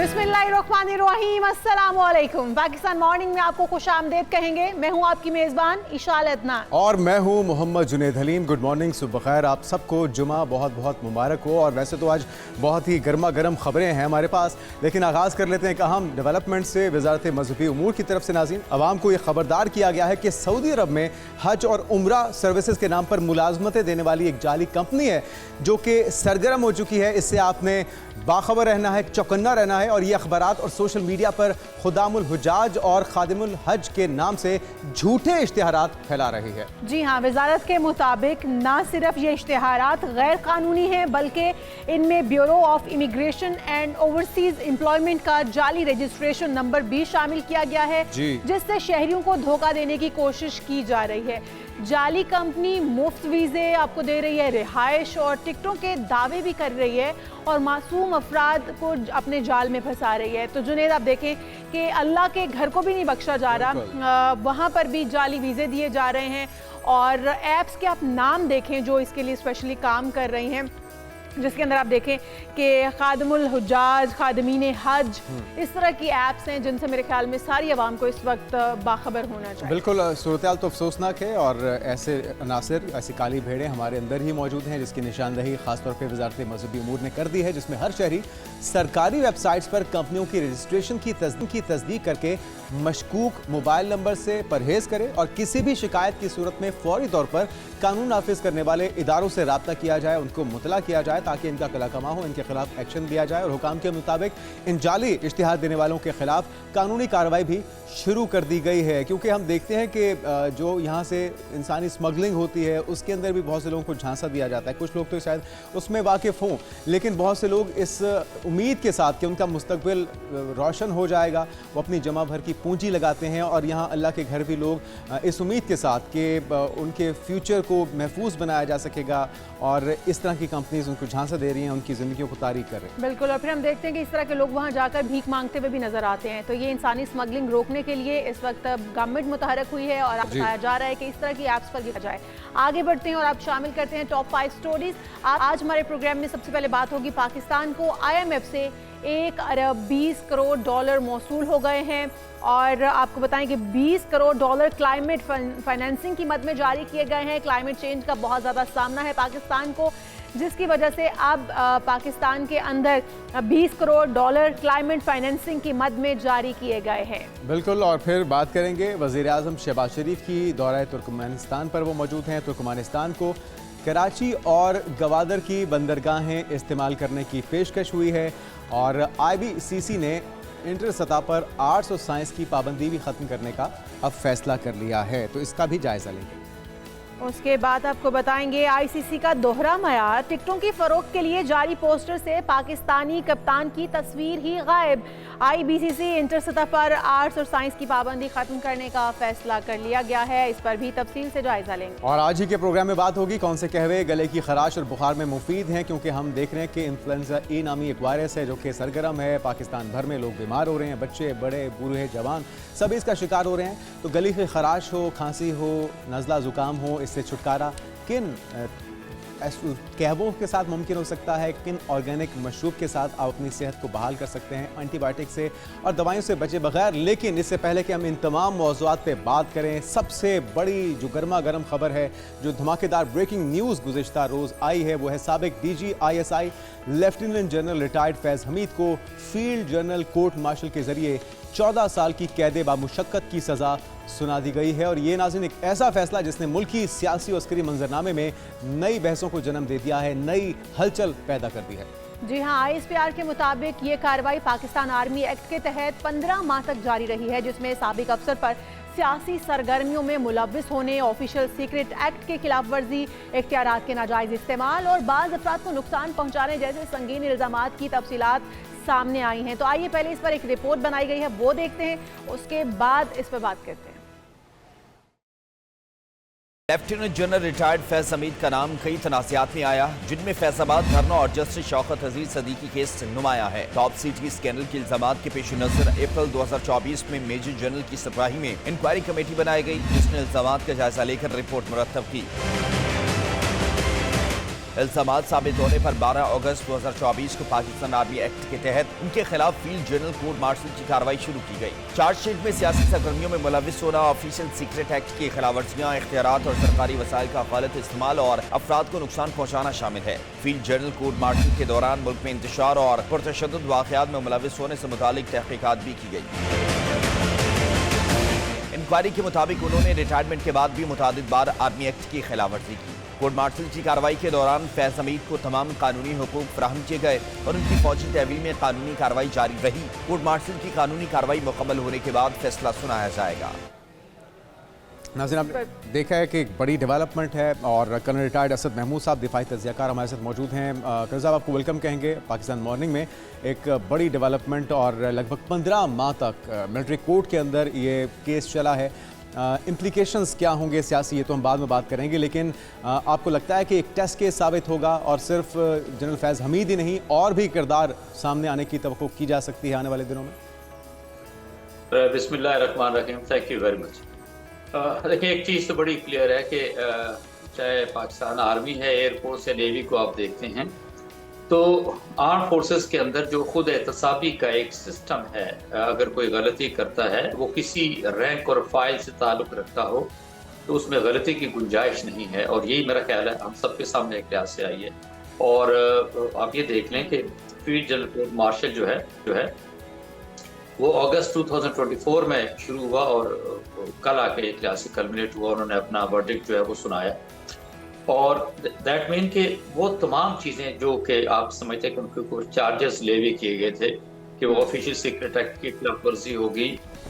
बिस्मिल्लाहिर्रहमानिर्रहीम, अस्सलाम वालेकुम। पाकिस्तान मॉर्निंग में आपको खुशामदीद कहेंगे। मैं हूं आपकी मेज़बान इशाल अदनान और मैं हूं मोहम्मद जुनेद हलीम। गुड मॉर्निंग, सुबह खैर आप सबको। जुमा बहुत बहुत मुबारक हो। और वैसे तो आज बहुत ही गर्मा गर्म खबरें हैं हमारे पास, लेकिन आगाज़ कर लेते हैं एक अहम डेवलपमेंट से। वजारत मजहबी उमूर की तरफ से नाज़रीन अवाम को यह खबरदार किया गया है कि सऊदी अरब में हज और उम्रा सर्विसेज के नाम पर मुलाजमतें देने वाली एक जाली कंपनी है जो कि सरगर्म हो चुकी है। इससे आपने बाखबर रहना है, चौकन्ना रहना है। और ये अखबारात और सोशल मीडिया पर खुदामुल हुजाज और खादिमुल हज के नाम से झूठे इश्तिहारात फैला रही है। जी हाँ, वजारत के मुताबिक ना सिर्फ ये इश्तिहारात गैर कानूनी हैं, बल्कि इनमें bureau of immigration and overseas employment का जाली रजिस्ट्रेशन नंबर भी शामिल किया गया है, जिससे शहरियों को धोखा देने की कोशिश की जा रही है। जाली कंपनी मुफ्त वीज़े आपको दे रही है, रिहाइश और टिकटों के दावे भी कर रही है और मासूम अफराद को अपने जाल में फंसा रही है। तो जुनेद, आप देखें कि अल्लाह के घर को भी नहीं बख्शा जा रहा, वहाँ पर भी जाली वीज़े दिए जा रहे हैं। और ऐप्स के आप नाम देखें जो इसके लिए स्पेशली काम कर रही हैं, जिसके अंदर आप देखें कि खादिमुल हुजाज, खादिमीन हज, इस तरह की ऐप्स हैं जिनसे मेरे ख्याल में सारी आवाम को इस वक्त बाखबर होना चाहिए। बिल्कुल, सूरत तो अफसोसनाक है और ऐसे अनासर, ऐसी काली भेड़ें हमारे अंदर ही मौजूद हैं जिसकी निशानदही खासतौर पर वजारत मजहबी उमूर ने कर दी है, जिसमें हर शहरी सरकारी वेबसाइट्स पर कंपनियों की रजिस्ट्रेशन की तस्दीक करके मशकूक मोबाइल नंबर से परहेज करे और किसी भी शिकायत की सूरत में फौरी तौर पर कानून नाफिज करने वाले इदारों से रब्ता किया जाए, उनको मुतला किया जाए ताकि इनका कलाकमा हो, इनके खिलाफ एक्शन लिया जाए। और हुकाम के मुताबिक इन जाली इश्तिहार देने वालों के खिलाफ कानूनी कार्रवाई भी शुरू कर दी गई है, क्योंकि हम देखते हैं कि जो यहाँ से इंसानी स्मगलिंग होती है उसके अंदर भी बहुत से लोगों को झांसा दिया जाता है। कुछ लोग तो शायद उसमें वाकिफ़ हों, लेकिन बहुत से लोग इस उम्मीद के साथ कि उनका मुस्तकबिल रोशन हो जाएगा वो अपनी जमा भर की पूंजी लगाते हैं। और यहाँ अल्लाह के घर भी लोग इस उम्मीद के साथ कि उनके फ्यूचर को महफूज बनाया जा सकेगा, और इस तरह की कंपनीज उनको झांसा दे रही हैं, उनकी ज़िंदगियों को तारीख कर रहे हैं। बिल्कुल, और फिर हम देखते हैं कि इस तरह के लोग वहाँ जाकर भीख मांगते हुए भी नजर आते हैं। तो ये इंसानी स्मगलिंग रोकने के लिए इस वक्त गवर्नमेंट मुतहरक हुई है और बताया जा रहा है कि इस तरह की ऐप्स पर किया जाए। आगे बढ़ते हैं और आप शामिल करते हैं टॉप 5 स्टोरीज। आज हमारे प्रोग्राम में सबसे पहले बात होगी पाकिस्तान को IMF से 1 अरब 20 करोड़ डॉलर मौसूल हो गए हैं। और आपको बताएं कि 20 करोड़ डॉलर क्लाइमेट फाइनेंसिंग की मद में जारी किए गए हैं। क्लाइमेट चेंज का बहुत ज़्यादा सामना है पाकिस्तान को, जिसकी वजह से अब पाकिस्तान के अंदर 20 करोड़ डॉलर क्लाइमेट फाइनेंसिंग की मद में जारी किए गए हैं। बिल्कुल, और फिर बात करेंगे वज़ीर आज़म शहबाज शरीफ की दौरा तुर्कमेनिस्तान पर वो मौजूद हैं। तुर्कमेनिस्तान को कराची और गवादर की बंदरगाहें इस्तेमाल करने की पेशकश हुई है और IBCC ने इंटर सतह पर आर्ट्स और साइंस की पाबंदी भी ख़त्म करने का अब फैसला कर लिया है, तो इसका भी जायज़ा लेंगे। उसके बाद आपको बताएंगे ICC का दोहरा मयार, टिकटों की फरोख्त के लिए जारी पोस्टर से पाकिस्तानी कप्तान की तस्वीर ही गायब। IBCC इंटर सतह पर आर्ट्स और साइंस की पाबंदी खत्म करने का फैसला कर लिया गया है, इस पर भी तफसील से जायजा लेंगे। और आज ही के प्रोग्राम में बात होगी कौन से कहवे गले की खराश और बुखार में मुफीद हैं, क्योंकि हम देख रहे हैं कि इन्फ्लुएंजा ए नामी एक वायरस है जो कि सरगर्म है। पाकिस्तान भर में लोग बीमार हो रहे हैं, बच्चे, बड़े, बूढ़े, जवान सभी इसका शिकार हो रहे हैं। तो गले की खराश हो, खांसी हो, नज़ला ज़ुकाम हो, इससे छुटकारा किन कहवों के साथ मुमकिन हो सकता है, किन ऑर्गेनिक मशरूब के साथ आप अपनी सेहत को बहाल कर सकते हैं एंटीबायोटिक से और दवाइयों से बचे बगैर। लेकिन इससे पहले कि हम इन तमाम मौज़ूआत पे बात करें, सबसे बड़ी जो गर्मा गर्म खबर है, जो धमाकेदार ब्रेकिंग न्यूज़ गुज़िश्ता रोज़ आई है, वो है साबिक DG ISI lieutenant general retired Faiz Hameed को फील्ड जनरल कोर्ट मार्शल के ज़रिए 14 साल की कैद बामुशक्कत की सज़ा सुना दी गई है। और ये नाज़रीन एक ऐसा फैसला जिसने मुल्की सियासी और अस्करी मंजरनामे में नई बहसों को जन्म दे दिया है, नई हलचल पैदा कर दी है। जी हाँ, ISPR के मुताबिक ये कार्रवाई पाकिस्तान आर्मी एक्ट के तहत 15 माह तक जारी रही है, जिसमें साबिक अफसर पर सियासी सरगर्मियों में मुलव्विस होने, ऑफिशियल सीक्रेट एक्ट के खिलाफ वर्जी, इख्तियारात के नाजायज इस्तेमाल और बाज़ अफराद को नुकसान पहुँचाने जैसे संगीन इल्ज़ामात की तफसीलात सामने आई हैं। तो आइए पहले इस पर एक रिपोर्ट बनाई गई है, वो देखते हैं, उसके बाद इस पर बात करते हैं। Lieutenant general retired Faiz Hamid का नाम कई तनाज़ात में आया, जिनमें फैजाबाद धरना और जस्टिस शौकत अजीज सदीकी केस नुमाया है। टॉप सिटी स्कैंडल के इल्जामात के पेश नजर अप्रैल 2024 में मेजर जनरल की सरबराही में इंक्वायरी कमेटी बनाई गई, जिसने इल्जामात का जायजा लेकर रिपोर्ट मुरतब की। इल्जामात साबित होने पर 12 अगस्त 2024 को पाकिस्तान आर्मी एक्ट के तहत उनके खिलाफ फील्ड जनरल कोर्ट मार्शल की कार्रवाई शुरू की गई। चार्जशीट में सियासी सरगर्मियों में मुलविस होना, ऑफिशियल सीक्रेट एक्ट की खिलाफवर्जियां, इख्तियारात और सरकारी वसाइल का गलत इस्तेमाल और अफराद को नुकसान पहुंचाना शामिल है। फील्ड जनरल कोर्ट मार्शल के दौरान मुल्क में इंतशार और पुरतशद्दुद वाक़यात में मुलविस होने से मुतालिक तहकीकात भी की गई। इंक्वायरी के मुताबिक उन्होंने रिटायरमेंट के बाद भी मुतादिद बार आर्मी एक्ट की खिलाफवर्जी की। कोर्ट मार्शल की कार्रवाई के दौरान फैज हमीद को तमाम कानूनी हुकूक फराहम किए गए और उनकी फौजी तहवील में कानूनी कार्रवाई जारी रही। कोर्ट मार्शल की कानूनी कार्रवाई मुकम्मल होने के बाद फैसला सुनाया जाएगा। नाज़रीन, आपने देखा है कि एक बड़ी डेवलपमेंट है और कर्नल रिटायर्ड असद महमूद साहब दिफाई तज्ज़ियाकार हमारे साथ मौजूद हैं। कर्नल साहब, आपको वेलकम कहेंगे पाकिस्तान मॉर्निंग में। एक बड़ी डेवलपमेंट और लगभग 15 माह तक मिलिट्री कोर्ट के अंदर ये केस चला है। इम्प्लीकेशंस क्या होंगे सियासी, ये तो हम बाद में बात करेंगे, लेकिन आपको लगता है कि एक टेस्ट केस साबित होगा और सिर्फ जनरल फैज़ हमीद ही नहीं और भी किरदार सामने आने की तवक्को की जा सकती है आने वाले दिनों में? बिस्मिल्लाहिर्रहमानिर्रहीम, थैंक यू वेरी मच। देखिए, एक चीज़ तो बड़ी क्लियर है कि चाहे पाकिस्तान आर्मी है, एयरफोर्स या नेवी को आप देखते हैं तो आर्म फोर्सेस के अंदर जो खुद एहतसाबी का एक सिस्टम है, अगर कोई गलती करता है वो किसी रैंक और फाइल से ताल्लुक़ रखता हो तो उसमें गलती की गुंजाइश नहीं है। और यही मेरा ख्याल है हम सबके सामने एक लिहाज से आई है। और आप ये देख लें कि फील्ड जनरल कोर्ट मार्शल जो है वो अगस्त 2024 में शुरू हुआ और कल आके एक लिहाज से कल्मिनेट हुआ। उन्होंने अपना वर्डिक्ट जो है वो सुनाया और दैट मीन कि वो तमाम चीज़ें जो कि आप समझते हैं कि उनके कुछ चार्जेस लेवी किए गए थे कि वो ऑफिशियल सीक्रेट एक्ट की खिलाफ वर्जी होगी,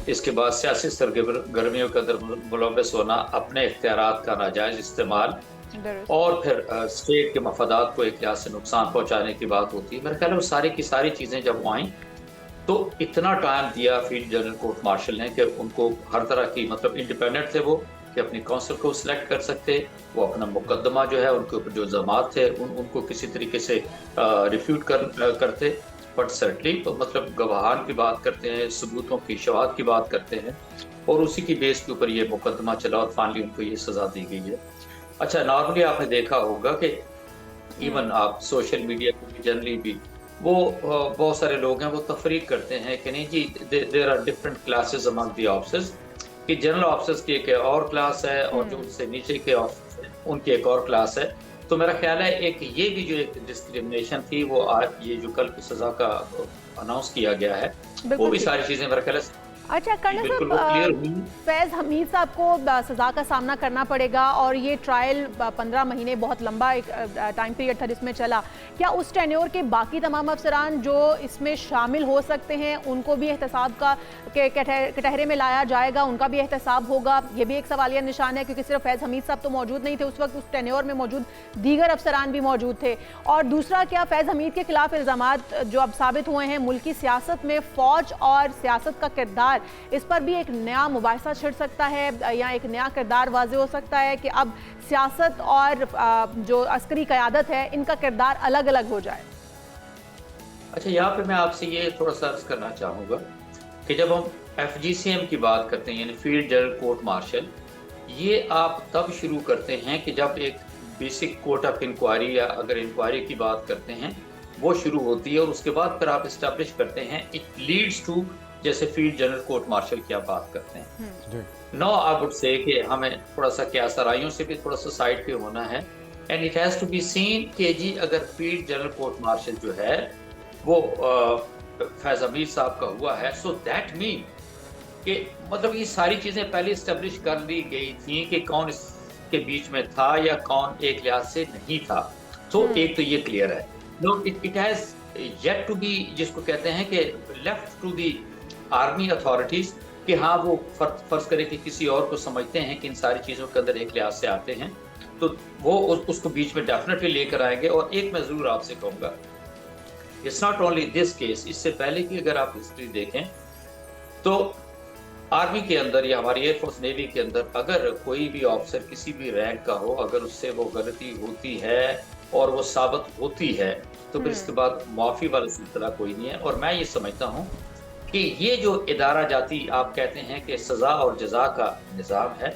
इसके बाद सियासी सरगर्मियों के अंदर मुलव्वस होना, अपने इख्तियारात का नाजायज़ इस्तेमाल और फिर स्टेट के मफादात को एक लिहाज से नुकसान पहुँचाने की बात होती है। मेरे ख्याल में वो सारी की सारी चीज़ें जब आईं तो इतना टाइम दिया फील्ड जनरल कोर्ट मार्शल ने कि उनको हर तरह की, मतलब इंडिपेंडेंट थे वो कि अपनी काउंसिल को सिलेक्ट कर सकते, वो अपना मुकदमा जो है उनके ऊपर जो इल्ज़ामात थे उनको किसी तरीके से रिफ्यूट करते, बट सर्टली तो मतलब गवाहान की बात करते हैं, सबूतों की शवाहद की बात करते हैं और उसी की बेस के ऊपर ये मुकदमा चला और फाइनली उनको ये सज़ा दी गई है। अच्छा, नॉर्मली आपने देखा होगा कि इवन आप सोशल मीडिया पर भी जनरली भी वो बहुत सारे लोग हैं वो तफरीक करते हैं कि नहीं जी, there are different classes among the officers, कि जनरल ऑफिसर्स की एक और क्लास है और जो उससे नीचे के ऑफिसर्स हैं उनकी एक और क्लास है। तो मेरा ख्याल है एक ये भी जो एक डिस्क्रिमिनेशन थी वो आज ये जो कल की सज़ा का अनाउंस किया गया है वो भी सारी चीज़ें मेरा ख्याल है। अच्छा कर्नल साहब, फैज़ हमीद साहब को सज़ा का सामना करना पड़ेगा और ये ट्रायल 15 महीने बहुत लंबा एक टाइम पीरियड था जिसमें चला। क्या उस टेन्योर के बाकी तमाम अफसरान जो इसमें शामिल हो सकते हैं उनको भी एहतसाब का कटहरे में लाया जाएगा, उनका भी एहतसाब होगा? ये भी एक सवालिया निशान है क्योंकि सिर्फ फैज़ हमीद साहब तो मौजूद नहीं थे उस वक्त, उस टेन्योर में मौजूद दीगर अफसरान भी मौजूद थे। और दूसरा, क्या फैज़ हमीद के खिलाफ इल्ज़ामात जो अब साबित हुए हैं मुल्की सियासत में फ़ौज और सियासत का किरदार, इस पर भी एक नया मुबाहिसा छिड़ सकता है या एक नया किरदार वाज़े हो सकता है कि अब सियासत और जो अस्करी क़यादत है इनका किरदार अलग अलग हो जाए? अच्छा, यहाँ पे मैं आपसे ये थोड़ा सा अर्ज करना चाहूँगा कि जब हम FGCM की बात करते हैं यानी फील्ड जनरल कोर्ट मार्शल, ये आप तब शुरू करते हैं कि जब एक बेसिक कोर्ट ऑफ इंक्वायरी या अगर इंक्वायरी की बात करते हैं वो शुरू होती है और उसके बाद फिर आप इस्टेब्लिश करते हैं, इट लीड्स टू, जैसे फील्ड जनरल कोर्ट मार्शल की आप बात करते हैं। नो, आई वुड से कि हमें थोड़ा सा क्या सराइयों से भी थोड़ा सा साइड पे होना है and it has to be seen कि जी अगर फील्ड जनरल कोर्ट मार्शल जो है वो फैज़ हमीद साहब का हुआ है, सो दैट मीन कि मतलब ये सारी चीज़ें पहले इस्टेब्लिश कर ली गई थी कि कौन इसके बीच में था या कौन एक लिहाज से नहीं था। तो एक तो ये क्लियर है। No, it has yet to be, जिसको कहते हैं कि left to the army authorities कि हाँ वो फर्ज करें कि किसी और को समझते हैं कि इन सारी चीज़ों के अंदर एक लिहाज से आते हैं तो वो उसको बीच में डेफिनेटली लेकर आएंगे। और एक मैं ज़रूर आपसे कहूँगा, it's not only this case, इससे पहले की अगर आप हिस्ट्री देखें तो आर्मी के अंदर या हमारी एयरफोर्स नेवी के अंदर अगर कोई भी ऑफिसर किसी भी रैंक का हो, अगर उससे वो गलती होती है और वो साबित होती है तो फिर इसके बाद माफ़ी वाला सिलसिला कोई नहीं है। और मैं ये समझता हूँ कि ये जो इदारा जाती आप कहते हैं कि सज़ा और जज़ा का निज़ाम है,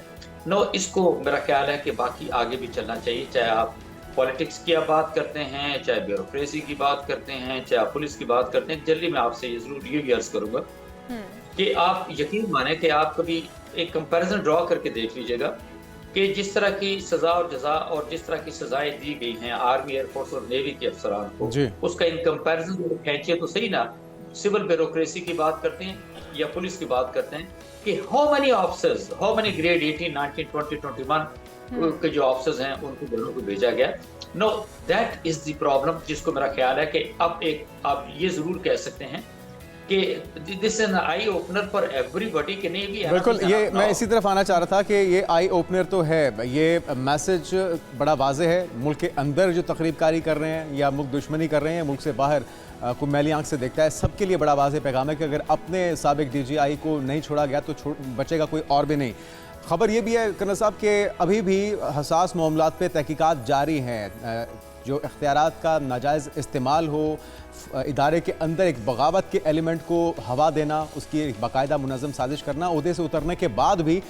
नो, इसको मेरा ख्याल है कि बाकी आगे भी चलना चाहिए, चाहे आप पॉलिटिक्स की आप बात करते हैं, चाहे ब्यूरोक्रेसी की बात करते हैं, चाहे आप पुलिस की बात करते हैं, जल्दी मैं आपसे ये जरूर ये भी अर्ज करूंगा कि आप यकीन माने कि आप कभी एक कंपैरिजन ड्रॉ करके देख लीजिएगा कि जिस तरह की सजा और जजा और जिस तरह की सजाएं दी गई हैं आर्मी, एयरफोर्स और नेवी के अफसरान को, उसका इन कंपैरिजन खींचे तो सही ना, सिविल ब्यूरोक्रेसी की बात करते हैं या पुलिस की बात करते हैं कि how many officers, how many grade 18, 19, 20, 21 के जो ऑफिसर्स हैं उनको घरों को भेजा गया। No, that is the problem, जिसको मेरा ख्याल है कि अब एक आप ये जरूर कह सकते हैं कि this an eye opener for everybody कि नहीं भी। बिल्कुल, ये मैं इसी तरफ आना चाह रहा था कि ये आई ओपनर तो है, ये मैसेज बड़ा वाज़ेह है। मुल्क के अंदर जो तकरीबकारी कर रहे हैं या मुल्क दुश्मनी कर रहे हैं, मुल्क से बाहर कोई मैली आंख से देखता है, सबके लिए बड़ा वाज़ेह पैगाम है कि अगर अपने साबिक DGI को नहीं छोड़ा गया तो बचेगा कोई और भी नहीं। खबर ये भी है कर्नल साहब कि अभी भी हसास मामलात पे तहकीकात जारी हैं। जो इख्तियारात का नाजायज़ इस्तेमाल हो, इदारे के अंदर एक बगावत के एलिमेंट को हवा देना, उसकी एक बाकायदा मुनज़्ज़म साजिश करना, ओहदे से उतरने के बाद भी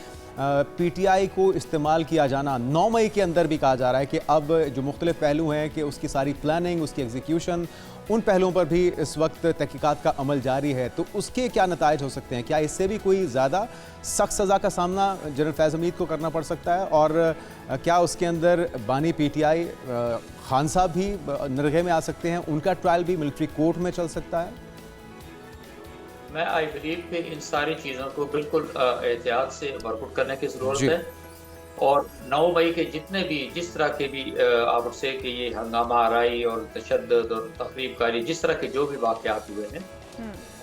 PTI को इस्तेमाल किया जाना। 9 मई के अंदर भी कहा जा रहा है कि अब जो मुख्तलिफ पहलू हैं कि उसकी सारी प्लानिंग, उसकी एग्जीक्यूशन, उन पहलुओं पर भी इस वक्त तहकीकात का अमल जारी है। तो उसके क्या नताइज हो सकते हैं? क्या इससे भी कोई ज़्यादा सख्त सज़ा का सामना जनरल फैज़ हमीद को करना पड़ सकता है? और क्या उसके अंदर बानी PTI खान साहब भी नरगे में आ सकते हैं? उनका ट्रायल भी मिलिट्री कोर्ट में चल सकता है? मैं आई बिलीव कि इन सारी चीज़ों को बिल्कुल एहतियात से वर्कआउट करने की ज़रूरत है। और 9 मई के जितने भी जिस तरह के भी आप से कि ये हंगामा आराई और तशद्दुद और तखरीबकारी, जिस तरह के जो भी वाक़यात हुए हैं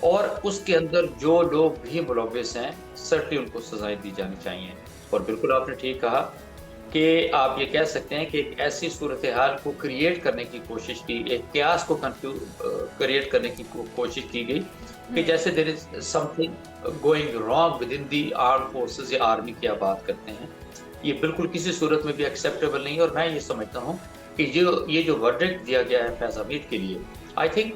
और उसके अंदर जो लोग भी मुलव्विस हैं, सर्टली उनको सजाएं दी जानी चाहिए। और बिल्कुल आपने ठीक कहा कि आप ये कह सकते हैं कि एक ऐसी सूरत हाल को क्रिएट करने की कोशिश की, एक क्यास को क्रिएट करने की कोशिश की गई कि जैसे there is something going wrong within the arm forces या आर्मी की आप बात करते हैं। ये बिल्कुल किसी सूरत में भी एक्सेप्टेबल नहीं है। और मैं ये समझता हूँ कि ये जो वर्डिक्ट दिया गया है फैज़ हमीद के लिए, आई थिंक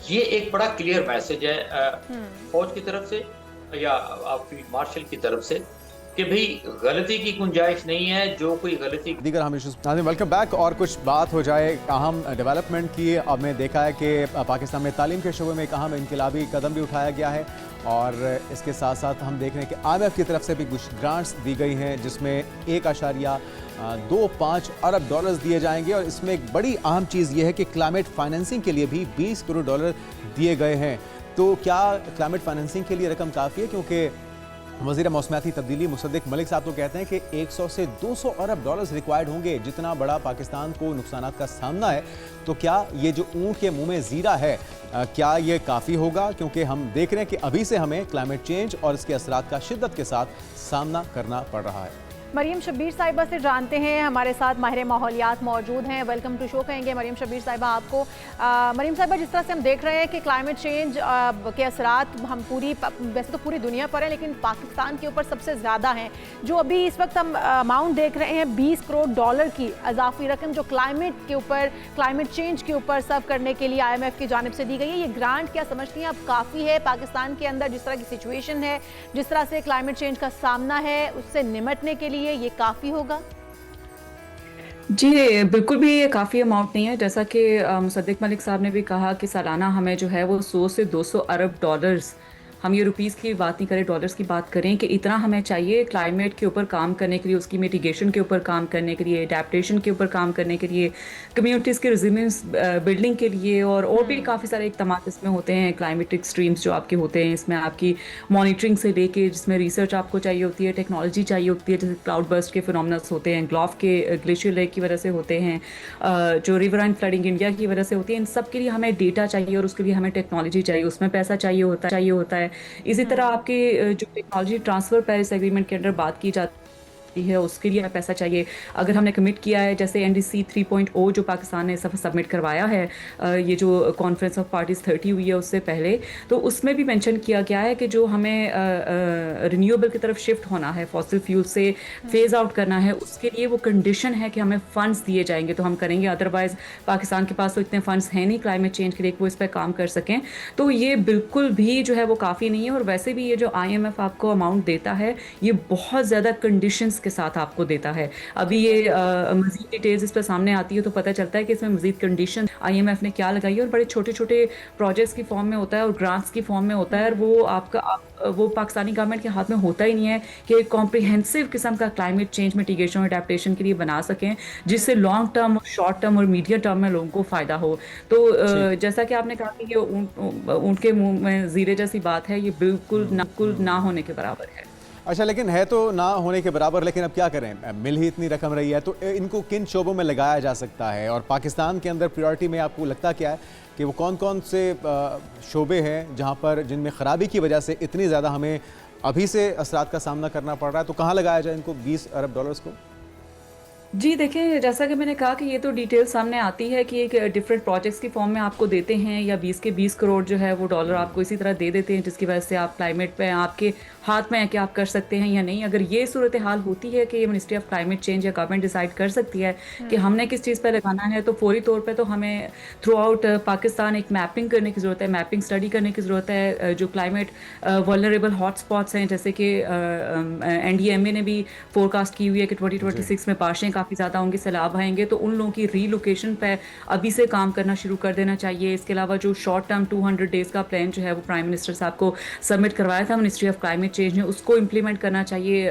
ये एक बड़ा क्लियर मैसेज है फौज की तरफ से या आप फील्ड मार्शल की तरफ से कि भाई गलती की गुंजाइश नहीं है। जो कोई गलती दीगर हम इश्यूज, वेलकम बैक। और कुछ बात हो जाए अहम डेवलपमेंट की। अब मैं देखा है कि पाकिस्तान में तालीम के शोबे में एक अहम इनकलाबी कदम भी उठाया गया है और इसके साथ साथ हम देख रहे हैं कि IMF की तरफ से भी कुछ ग्रांट्स दी गई हैं जिसमें 1.25 अरब डॉलर्स दिए जाएंगे। और इसमें एक बड़ी अहम चीज़ ये है कि क्लाइमेट फाइनेंसिंग के लिए भी 20 करोड़ डॉलर दिए गए हैं। तो क्या क्लाइमेट फाइनेंसिंग के लिए रकम काफ़ी है? क्योंकि वज़ीर मौसमियाती तब्दीली मुसद्दिक मलिक साहब तो कहते हैं कि 100 से 200 अरब डॉलर्स रिक्वायर्ड होंगे, जितना बड़ा पाकिस्तान को नुकसानात का सामना है। तो क्या ये जो ऊँट के मुंह में ज़ीरा है, क्या ये काफ़ी होगा? क्योंकि हम देख रहे हैं कि अभी से हमें क्लाइमेट चेंज और इसके असरात का शिद्दत के साथ सामना करना पड़ रहा है। मरियम शब्बीर साहिबा से जानते हैं, हमारे साथ माहिर माहौलियात मौजूद हैं। वेलकम टू शो कहेंगे मरियम शब्बीर साहिबा आपको। मरियम साहिबा, जिस तरह से हम देख रहे हैं कि क्लाइमेट चेंज के असरात हम वैसे तो पूरी दुनिया पर है, लेकिन पाकिस्तान के ऊपर सबसे ज़्यादा हैं। जो अभी इस वक्त हम अमाउंट देख रहे हैं 20 करोड़ डॉलर की अजाफी रकम जो क्लाइमेट के ऊपर, क्लाइमेट चेंज के ऊपर सर्व करने के लिए IMF की जानिब से दी गई है, ये ग्रांट क्या समझती हैं आप काफ़ी है पाकिस्तान के अंदर? जिस तरह की सिचुएशन है, जिस तरह से क्लाइमेट चेंज का सामना है, उससे निमटने के लिए ये काफी होगा? जी बिल्कुल भी ये काफ़ी अमाउंट नहीं है। जैसा कि मुसद्दिक मलिक साहब ने भी कहा कि सालाना हमें जो है वो 100 से 200 अरब डॉलर्स, हम ये रुपीज़ की बात नहीं करें, डॉलर्स की बात करें, कि इतना हमें चाहिए क्लाइमेट के ऊपर काम करने के लिए, उसकी मिटिगेशन के ऊपर काम करने के लिए, एडेप्टेशन के ऊपर काम करने के लिए, कम्युनिटीज़ के रेजिलियंस बिल्डिंग के लिए, और भी काफ़ी सारे इक़दाम इसमें होते हैं। क्लाइमेट एक्सट्रीम्स जो आपके होते हैं, इसमें आपकी मॉनिटरिंग से लेके, जिसमें रिसर्च आपको चाहिए होती है, टेक्नोलॉजी चाहिए होती है, जैसे क्लाउड बर्स्ट के फिनोमेनस होते हैं, ग्लोफ के ग्लेशियर लेक की वजह से होते हैं, जो रिवराइन फ्लडिंग इंडिया की वजह से होती है। इन सब के लिए हमें डेटा चाहिए और उसके लिए हमें टेक्नोलॉजी चाहिए, उसमें पैसा चाहिए होता है। इसी तरह आपके जो टेक्नोलॉजी ट्रांसफ़र पेरिस एग्रीमेंट के अंदर बात की जाती है, उसके लिए पैसा चाहिए। अगर हमने कमिट किया है, जैसे NDC 3.0 जो पाकिस्तान ने सबमिट करवाया है, ये जो कॉन्फ्रेंस ऑफ पार्टीज 30 हुई है उससे पहले, तो उसमें भी मेंशन किया गया है कि जो हमें रिन्यूएबल की तरफ शिफ्ट होना है, फॉसिल फ्यूल से फेज आउट करना है, उसके लिए वो कंडीशन है कि हमें फ़ंड्स दिए जाएंगे तो हम करेंगे। अदरवाइज़ पाकिस्तान के पास तो इतने फ़ंड्स हैं नहीं क्लाइमेट चेंज के लिए वो इस पर काम कर सकें। तो ये बिल्कुल भी जो है वो काफ़ी नहीं है। और वैसे भी ये जो IMF आपको अमाउंट देता है, ये बहुत ज़्यादा कंडीशन के साथ आपको देता है। अभी ये मजीद डिटेल्स इस पर सामने आती है तो पता चलता है कि इसमें मजीद कंडीशन IMF ने क्या लगाई है, और बड़े छोटे छोटे प्रोजेक्ट्स की फॉर्म में होता है और ग्रांट्स की फॉर्म में होता है, और वो पाकिस्तानी गवर्नमेंट के हाथ में होता ही नहीं है कि एक कॉम्प्रिहेंसिव किस्म का क्लाइमेट चेंज मिटिगेशन और अडेप्टेशन के लिए बना सकें, जिससे लॉन्ग टर्म, शॉर्ट टर्म और मीडियम टर्म में लोगों को फ़ायदा हो। तो जैसा कि आपने कहा कि ये ऊँट के मुंह में ज़ीरे जैसी बात है, ये बिल्कुल ना होने के बराबर है। अच्छा, लेकिन है तो ना होने के बराबर, लेकिन अब क्या करें, मिल ही इतनी रकम रही है, तो इनको किन शोबों में लगाया जा सकता है? और पाकिस्तान के अंदर प्रायोरिटी में आपको लगता क्या है कि वो कौन कौन से शोबे हैं जहां पर जिनमें ख़राबी की वजह से इतनी ज़्यादा हमें अभी से असरात का सामना करना पड़ रहा है? तो कहाँ लगाया जाए इनको 20 अरब डॉलर्स को? जी देखिए, जैसा कि मैंने कहा कि ये तो डिटेल सामने आती है कि एक डिफरेंट प्रोजेक्ट्स की फॉर्म में आपको देते हैं, या 20 के 20 करोड़ जो है वो डॉलर आपको इसी तरह दे देते हैं, जिसकी वजह से आप क्लाइमेट पे आपके हाथ में है कि आप कर सकते हैं या नहीं। अगर ये सूरत हाल होती है कि मिनिस्ट्री ऑफ क्लाइमेट चेंज या गवर्नमेंट डिसाइड कर सकती है कि हमने किस चीज़ पर लगाना है, तो फौरी तौर पर तो हमें थ्रू आउट पाकिस्तान एक मैपिंग करने की ज़रूरत है, मैपिंग स्टडी करने की ज़रूरत है। जो क्लाइमेट वल्नरेबल हॉट स्पॉट्स हैं, जैसे कि NDMA ने भी फोरकास्ट की हुई है कि 2026 में बारिशें काफ़ी ज़्यादा होंगी, सैलाब आएंगे, तो उन लोगों की रीलोकेशन पे अभी से काम करना शुरू कर देना चाहिए। इसके अलावा जो शॉर्ट टर्म 200 डेज़ का प्लान जो है वो प्राइम मिनिस्टर साहब को सबमिट करवाया था मिनिस्ट्री ऑफ क्लाइमेट चेंज ने, उसको इम्प्लीमेंट करना चाहिए